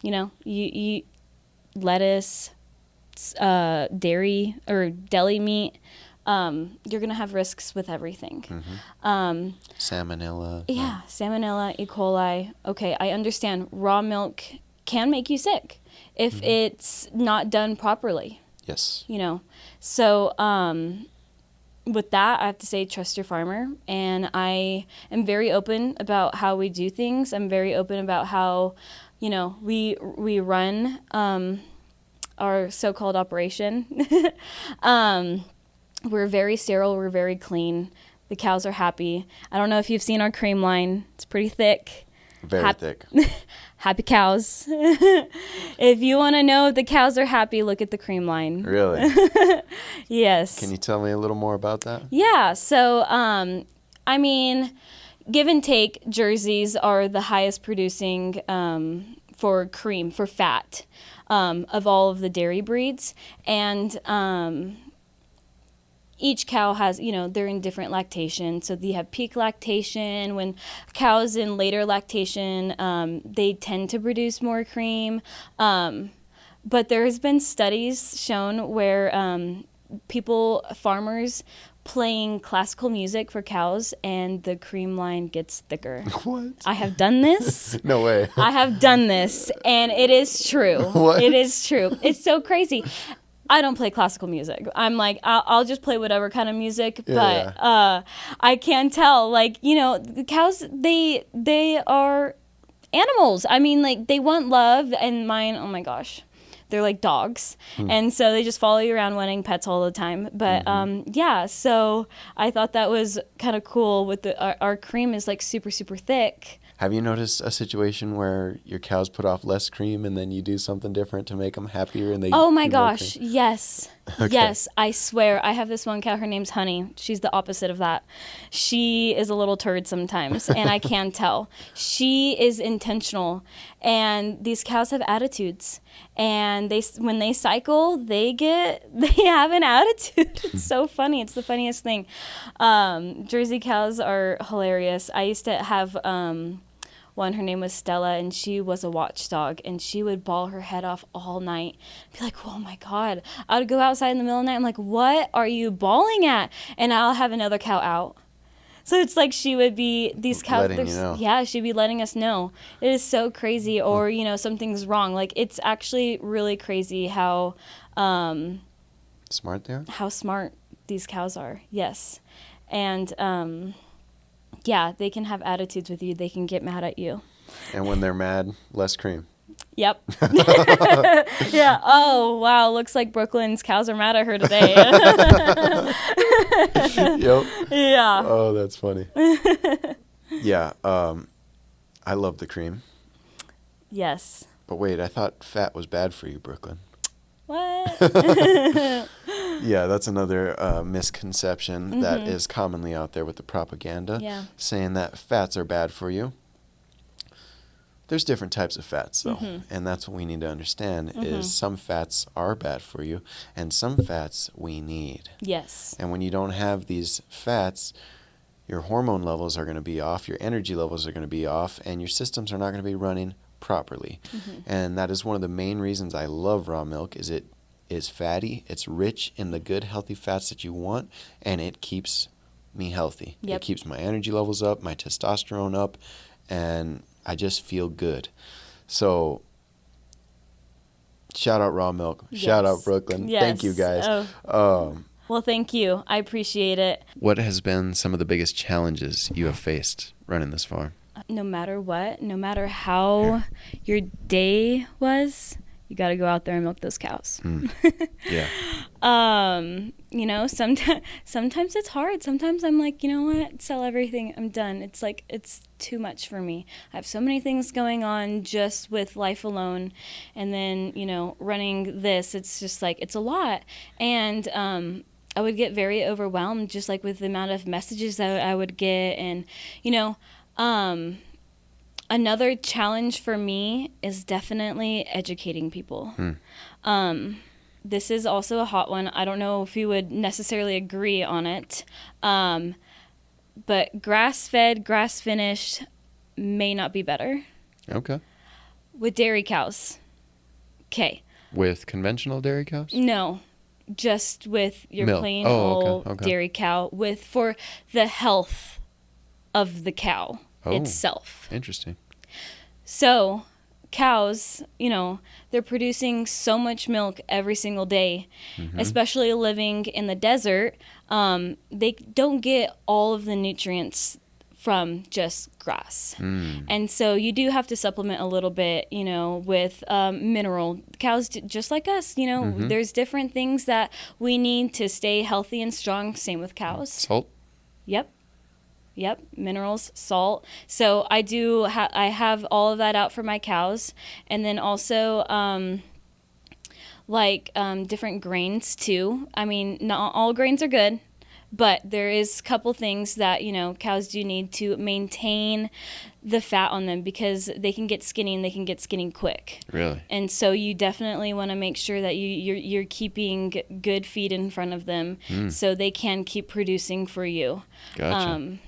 You eat lettuce, dairy or deli meat. You're going to have risks with everything. Salmonella. Yeah, salmonella, E. coli. Okay, I understand. Raw milk can make you sick if it's not done properly. Yes. So with that, I have to say trust your farmer. And I am very open about how we do things. I'm very open about how, we run our so-called operation. We're very sterile. We're very clean. The cows are happy. I don't know if you've seen our cream line. It's pretty thick. Very thick. Happy cows. If you want to know if the cows are happy, look at the cream line. Really? Yes. Can you tell me a little more about that? Yeah. So, give and take, jerseys are the highest producing for cream, for fat, of all of the dairy breeds. And each cow has, they're in different lactation. So you have peak lactation. When cows in later lactation, they tend to produce more cream. But there has been studies shown where farmers playing classical music for cows and the cream line gets thicker. What? I have done this. No way. I have done this, and it is true. What? It is true. It's so crazy. I don't play classical music. I'm like, I'll just play whatever kind of music, but I can tell, the cows, they are animals. They want love, and mine, oh my gosh, they're like dogs. And so they just follow you around wanting pets all the time. But so I thought that was kind of cool with our cream is like super, super thick. Have you noticed a situation where your cows put off less cream and then you do something different to make them happier and they Oh my do more gosh, cream? yes. Okay. Yes, I swear. I have this one cow, her name's Honey. She's the opposite of that. She is a little turd sometimes, and I can tell. She is intentional, and these cows have attitudes. And when they cycle, they have an attitude. It's so funny. It's the funniest thing. Jersey cows are hilarious. I used to have one, her name was Stella, and she was a watchdog, and she would bawl her head off all night. Be like, oh my God. I would go outside in the middle of the night. I'm like, what are you bawling at? And I'll have another cow out. So it's like she would be, these cows, letting you know. Yeah, she'd be letting us know. It is so crazy, or, something's wrong. Like, it's actually really crazy how smart they are? How smart these cows are, yes. And, yeah, they can have attitudes with you. They can get mad at you. And when they're mad, less cream. Yep. Yeah. Oh, wow. Looks like Brooklyn's cows are mad at her today. Yep. Yeah. Oh, that's funny. Yeah. I love the cream. Yes. But wait, I thought fat was bad for you, Brooklyn. What? Yeah, that's another misconception that is commonly out there with the propaganda, saying that fats are bad for you. There's different types of fats, though, and that's what we need to understand is some fats are bad for you, and some fats we need. Yes. And when you don't have these fats, your hormone levels are going to be off, your energy levels are going to be off, and your systems are not going to be running properly. And that is one of the main reasons I love raw milk is it is fatty, it's rich in the good, healthy fats that you want, and it keeps me healthy. Yep. It keeps my energy levels up, my testosterone up, and I just feel good. So, shout out Raw Milk. Yes. Shout out Brooklyn. Yes. Thank you, guys. Well, thank you. I appreciate it. What has been some of the biggest challenges you have faced running this farm? No matter what, no matter how your day was, you got to go out there and milk those cows. Yeah. Sometimes it's hard. Sometimes I'm like, you know what? Sell everything. I'm done. It's like, it's too much for me. I have so many things going on just with life alone. And then, running this, it's just like, it's a lot. And I would get very overwhelmed just like with the amount of messages that I would get. And, another challenge for me is definitely educating people. This is also a hot one. I don't know if you would necessarily agree on it. But grass-fed, grass-finished may not be better. Okay. With dairy cows. Okay. With conventional dairy cows? No. Just with your Milk. plain old dairy cow for the health of the cow itself. Interesting. So cows, they're producing so much milk every single day, especially living in the desert. They don't get all of the nutrients from just grass. And so you do have to supplement a little bit, with mineral. Cows, just like us, there's different things that we need to stay healthy and strong. Same with cows. Salt? Yep, minerals, salt. So I do. I have all of that out for my cows, and then also different grains too. I mean, not all grains are good, but there is a couple things that cows do need to maintain the fat on them because they can get skinny and they can get skinny quick. Really? And so you definitely want to make sure that you're keeping good feed in front of them so they can keep producing for you. Gotcha.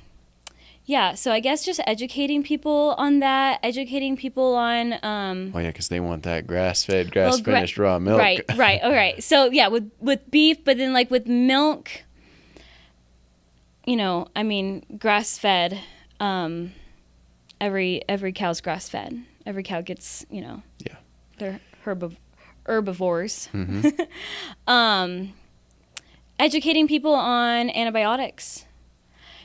Yeah, so I guess just educating people on that, educating people on... because they want that grass-fed, grass-finished raw milk. Right. All right. So, yeah, with beef, but then, with milk, grass-fed, every cow's grass-fed. Every cow gets, they're herbivores. Educating people on antibiotics.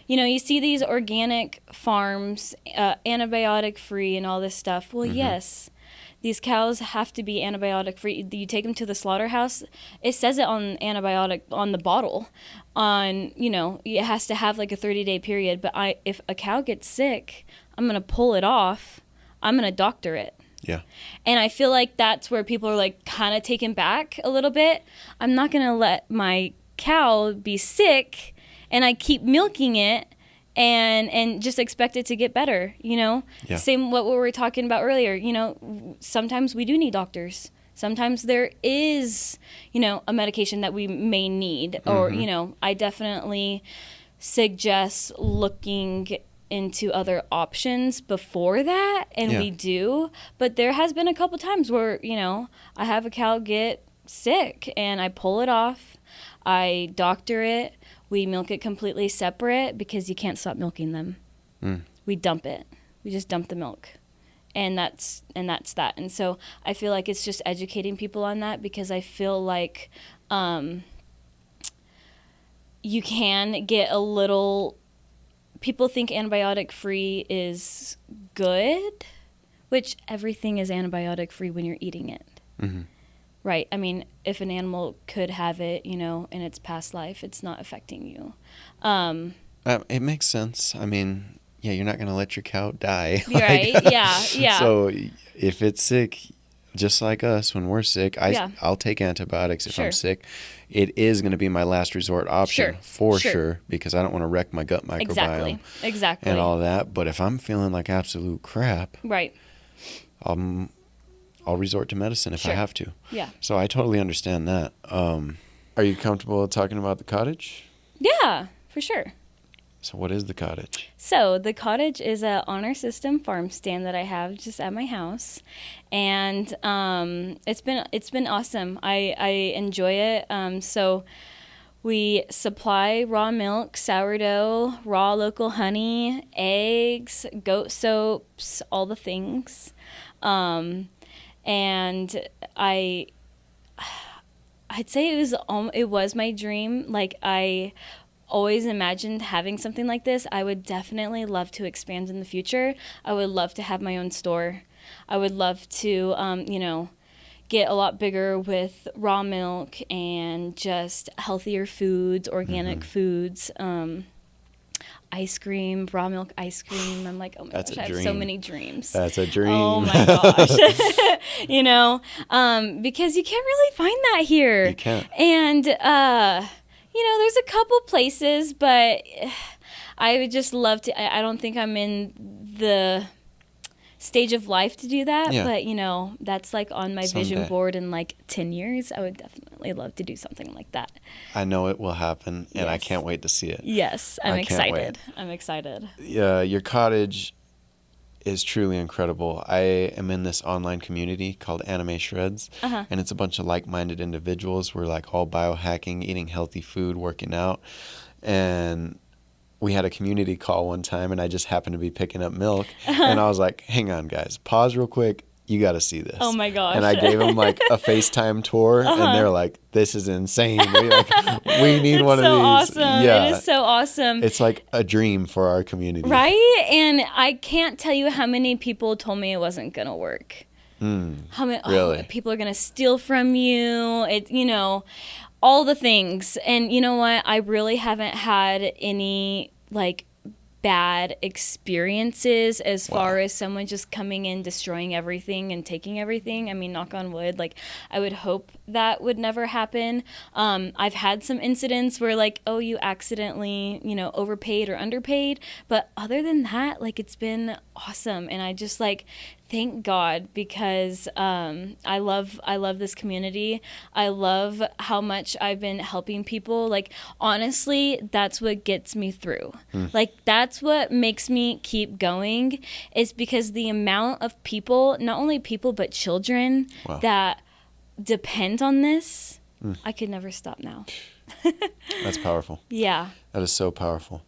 You see these organic farms, antibiotic-free and all this stuff. Well, yes, these cows have to be antibiotic-free. You take them to the slaughterhouse, it says it on antibiotic on the bottle. It has to have a 30-day period. But if a cow gets sick, I'm going to pull it off. I'm going to doctor it. Yeah. And I feel like that's where people are kind of taken back a little bit. I'm not going to let my cow be sick and I keep milking it and just expect it to get better, Yeah. Same what we were talking about earlier, sometimes we do need doctors. Sometimes there is, a medication that we may need or, I definitely suggest looking into other options before that, and we do. But there has been a couple times where, I have a cow get sick and I pull it off, I doctor it, we milk it completely separate because you can't stop milking them. We dump it. We just dump the milk. And that's that. And so I feel like it's just educating people on that because I feel like you can get a little... People think antibiotic-free is good, which everything is antibiotic-free when you're eating it. Right. I mean, if an animal could have it, in its past life, it's not affecting you. It makes sense. I mean, you're not going to let your cow die. Right. Yeah. So if it's sick, just like us, when we're sick, I'll take antibiotics if I'm sick. It is going to be my last resort option for sure because I don't want to wreck my gut microbiome. Exactly. And all that. But if I'm feeling like absolute crap, right, I'll resort to medicine if I have to. Yeah. So I totally understand that. Are you comfortable talking about the cottage? Yeah, for sure. So what is the cottage? So the cottage is a honor system farm stand that I have just at my house, and it's been awesome. I enjoy it. So we supply raw milk, sourdough, raw local honey, eggs, goat soaps, all the things. And I'd say it was my dream. I always imagined having something like this. I would definitely love to expand in the future. I would love to have my own store. I would love to, get a lot bigger with raw milk and just healthier foods, organic foods, ice cream, raw milk ice cream. I'm like, oh my gosh, I have so many dreams. That's a dream. Oh my gosh. Because you can't really find that here. You can't. And, There's a couple places, but I would just love to. I don't think I'm in the stage of life to do that, Yeah. but that's like on my vision Someday. board in like 10 years. I would definitely love to do something like that. I know it will happen, and I Yes. can't wait to see it. Yes, I'm I can't wait. excited. I'm excited. Your cottage is truly incredible. I am in this online community called Anime Shreds, Uh-huh. and it's a bunch of like-minded individuals. We're like all biohacking, eating healthy food, working out, and we had a community call one time, and I just happened to be picking up milk, and I was like, hang on, guys, pause real quick. You got to see this. Oh my gosh. And I gave them like a FaceTime tour, and they're like, this is insane. We need It's one so of these. awesome. Yeah. It is so awesome. It's like a dream for our community. Right? And I can't tell you how many people told me it wasn't going to work. How many Really? people are going to steal from you. All the things. And you know what? I really haven't had any like bad experiences as far as someone just coming in, destroying everything and taking everything. I mean, knock on wood, like I would hope that would never happen. I've had some incidents where like, oh, you accidentally, overpaid or underpaid. But other than that, like it's been awesome. And I just like, thank God, because I love this community. I love how much I've been helping people. Like, honestly, that's what gets me through. Like, that's what makes me keep going, is because the amount of people, not only people, but children that depend on this, I could never stop now. That's powerful. Yeah. That is so powerful.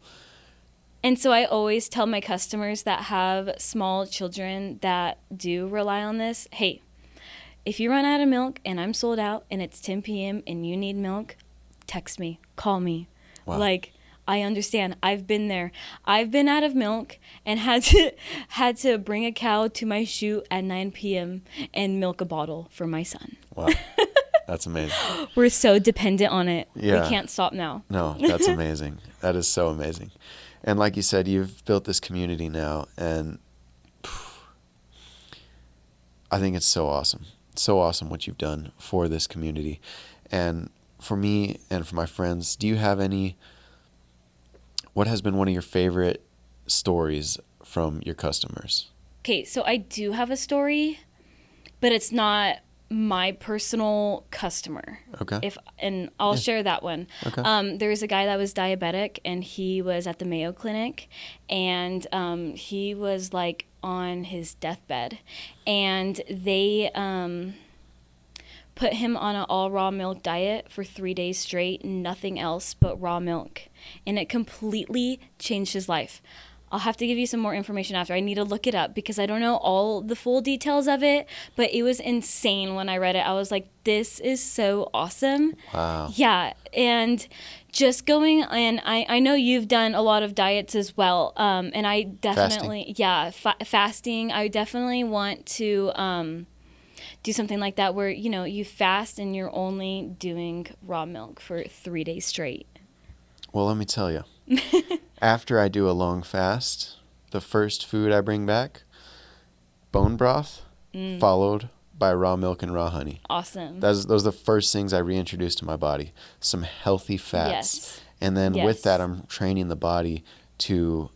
And so I always tell my customers that have small children that do rely on this, hey, if you run out of milk and I'm sold out and it's 10 p.m. and you need milk, text me, call me. Wow. Like, I understand. I've been there. I've been out of milk and had to bring a cow to my shoot at 9 p.m. and milk a bottle for my son. Wow. That's amazing. We're so dependent on it. Yeah. We can't stop now. No, that's amazing. That is so amazing. And like you said, you've built this community now, and I think it's so awesome. So awesome what you've done for this community. And for me and for my friends, do you have what has been one of your favorite stories from your customers? Okay, so I do have a story, but it's not my personal customer. Okay. And I'll share that one. Okay. There was a guy that was diabetic, and he was at the Mayo Clinic, and he was like on his deathbed, and they put him on an all raw milk diet for 3 days straight, nothing else but raw milk, and it completely changed his life. I'll have to give you some more information after. I need to look it up because I don't know all the full details of it, but it was insane when I read it. I was like, this is so awesome. Wow. Yeah, and just going, and I know you've done a lot of diets as well, and I definitely, fasting. I definitely want to do something like that where, you fast and you're only doing raw milk for 3 days straight. Well, let me tell you. After I do a long fast, the first food I bring back, bone broth, followed by raw milk and raw honey. Awesome. Those are the first things I reintroduce to my body. Some healthy fats. Yes. And then Yes. with that, I'm training the body to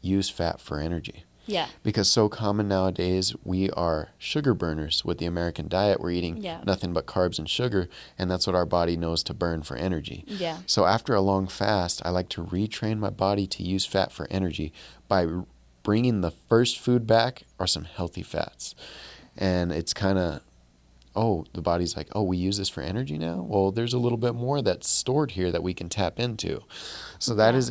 use fat for energy. Yeah. Because so common nowadays, we are sugar burners with the American diet. We're eating nothing but carbs and sugar, and that's what our body knows to burn for energy. Yeah. So after a long fast, I like to retrain my body to use fat for energy by bringing the first food back are some healthy fats. And it's kind of, the body's like, we use this for energy now? Well, there's a little bit more that's stored here that we can tap into. So that is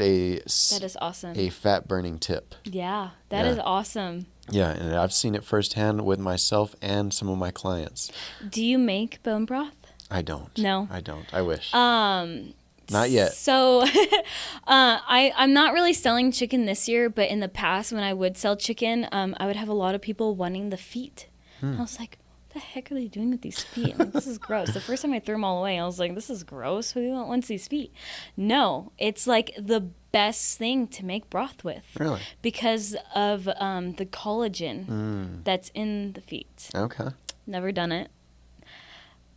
awesome. A fat burning tip. Yeah, that is awesome. Yeah, and I've seen it firsthand with myself and some of my clients. Do you make bone broth? I don't. No. I don't. I wish. Not yet. So I'm not really selling chicken this year, but in the past when I would sell chicken, I would have a lot of people wanting the feet. And I was like, what the heck are they doing with these feet? I'm like, this is gross. The first time I threw them all away, I was like, this is gross. Who wants these feet? No, it's like the best thing to make broth with. Really? Because of the collagen that's in the feet. Okay. Never done it.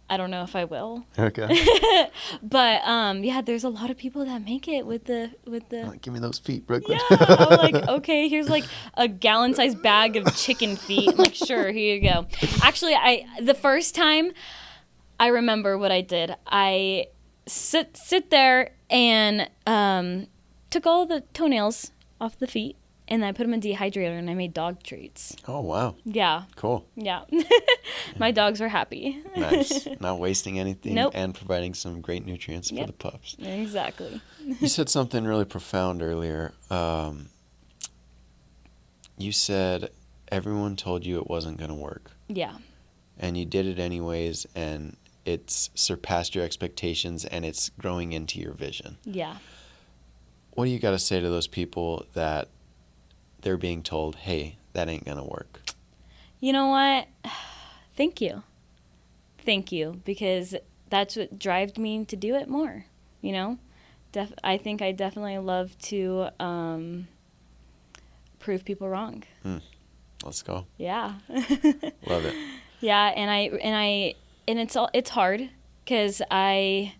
I don't know if I will. Okay. But yeah, there's a lot of people that make it with the Give me those feet, Brooklyn. Yeah, I'm like, okay, here's like a gallon-sized bag of chicken feet. I'm like, sure, here you go. Actually, the first time I remember what I did. I sit there and took all the toenails off the feet, and I put them in a dehydrator, and I made dog treats. Oh, wow. Yeah. Cool. Yeah. My dogs are happy. Nice. Not wasting anything Nope. and providing some great nutrients for the pups. Exactly. You said something really profound earlier. You said everyone told you it wasn't going to work. Yeah. And you did it anyways, and it's surpassed your expectations, and it's growing into your vision. Yeah. What do you got to say to those people that they're being told, hey, that ain't going to work? You know what? Thank you. Thank you, because that's what drives me to do it more, you know? I think I definitely love to prove people wrong. Let's go. Yeah. Love it. Yeah, and it's hard because I,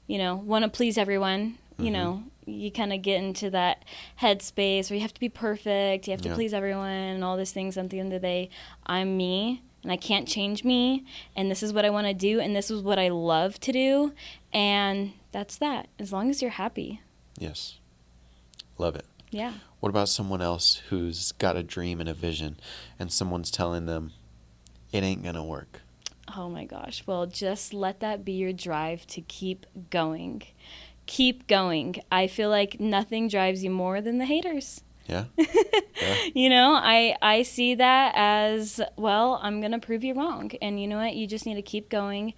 want to please everyone. You know, you kind of get into that headspace where you have to be perfect, you have to please everyone, and all these things. At the end of the day, I'm me, and I can't change me, and this is what I want to do, and this is what I love to do, and that's that. As long as you're happy. Yes. Love it. Yeah. What about someone else who's got a dream and a vision, and someone's telling them it ain't gonna work? Oh my gosh. Well, just let that be your drive to keep going. Keep going. I feel like nothing drives you more than the haters. Yeah. I see that as, well, I'm going to prove you wrong. And you know what? You just need to keep going,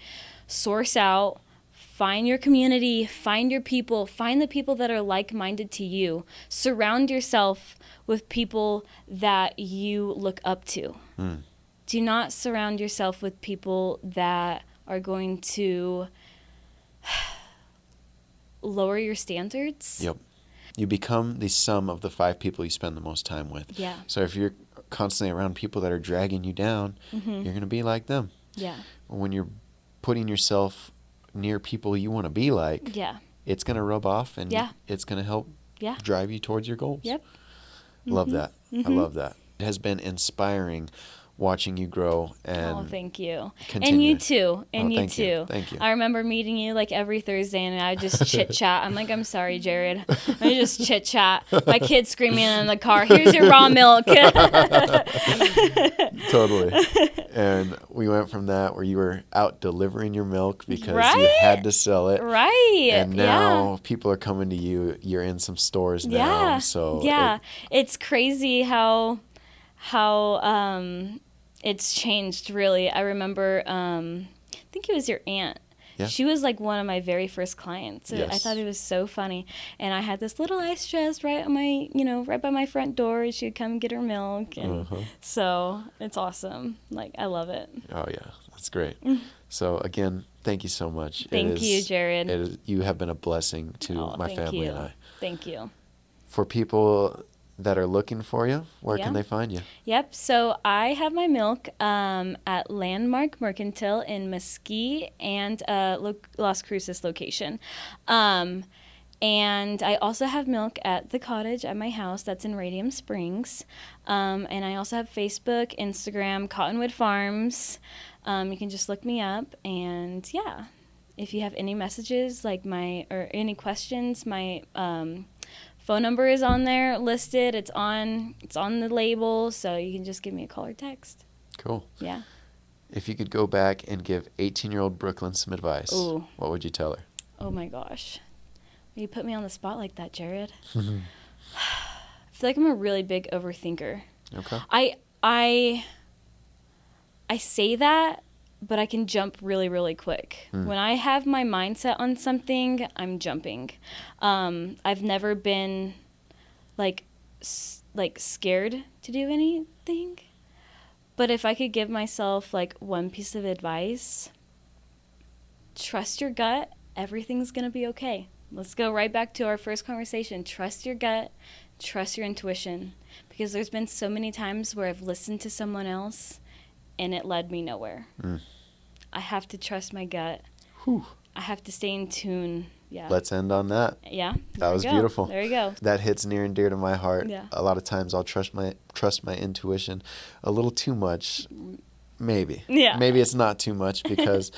source out, find your community, find your people, find the people that are like-minded to you. Surround yourself with people that you look up to. Do not surround yourself with people that are going to lower your standards. Yep. You become the sum of the 5 people you spend the most time with. Yeah. So if you're constantly around people that are dragging you down, you're going to be like them. Yeah. When you're putting yourself near people you want to be like, it's going to rub off, and it's going to help drive you towards your goals. Yep. Love that. I love that. It has been inspiring watching you grow. And thank you. Continue. And you too. And you too. You. Thank you. I remember meeting you like every Thursday, and I just chit chat. I'm like, I'm sorry, Jared. I just chit chat. My kid's screaming in the car, here's your raw milk. Totally. And we went from that where you were out delivering your milk because you had to sell it. Right. And now people are coming to you. You're in some stores now. So it's crazy how it's changed, really. I remember, I think it was your aunt. Yeah. She was like one of my very first clients. Yes. I thought it was so funny. And I had this little ice chest right on my, right by my front door. She would come get her milk. And so it's awesome. Like, I love it. Oh, yeah. That's great. So, again, thank you so much. Thank you, Jared. You have been a blessing to my family and I. Thank you. For people that are looking for you, where can they find you? Yep. So I have my milk at Landmark Mercantile in Mesquite and Las Cruces location. And I also have milk at the cottage at my house. That's in Radium Springs. And I also have Facebook, Instagram, Cottonwood Farms. You can just look me up. And yeah, if you have any messages or any questions, my phone number is on there listed. It's on the label, so you can just give me a call or text. Cool. Yeah. If you could go back and give 18-year-old Brooklyn some advice, what would you tell her? Oh my gosh. You put me on the spot like that, Jared. I feel like I'm a really big overthinker. Okay. I say that, but I can jump really, really quick. When I have my mindset on something, I'm jumping. I've never been like scared to do anything. But if I could give myself like one piece of advice, trust your gut. Everything's going to be okay. Let's go right back to our first conversation. Trust your gut. Trust your intuition. Because there's been so many times where I've listened to someone else and it led me nowhere. I have to trust my gut. Whew. I have to stay in tune. Yeah. Let's end on that. Yeah. That was beautiful. There you go. That hits near and dear to my heart. Yeah. A lot of times I'll trust my intuition a little too much. Maybe. Yeah. Maybe it's not too much because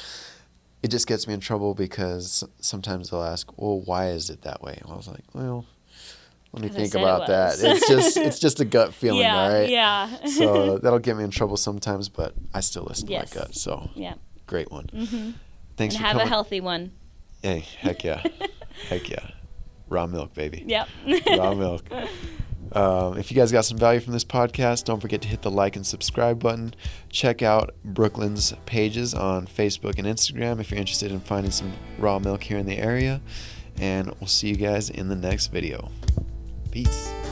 it just gets me in trouble because sometimes they'll ask, well, why is it that way? I was like, well, let me think about that. It's just a gut feeling, Yeah, all right? yeah. So that'll get me in trouble sometimes, but I still listen to my gut. So yeah. Great one. Mm-hmm. Thanks and for have coming. a healthy one. Hey, heck yeah. Heck yeah. Raw milk, baby. Yep. Raw milk. If you guys got some value from this podcast, don't forget to hit the like and subscribe button. Check out Brooklyn's pages on Facebook and Instagram if you're interested in finding some raw milk here in the area. And we'll see you guys in the next video. Peace.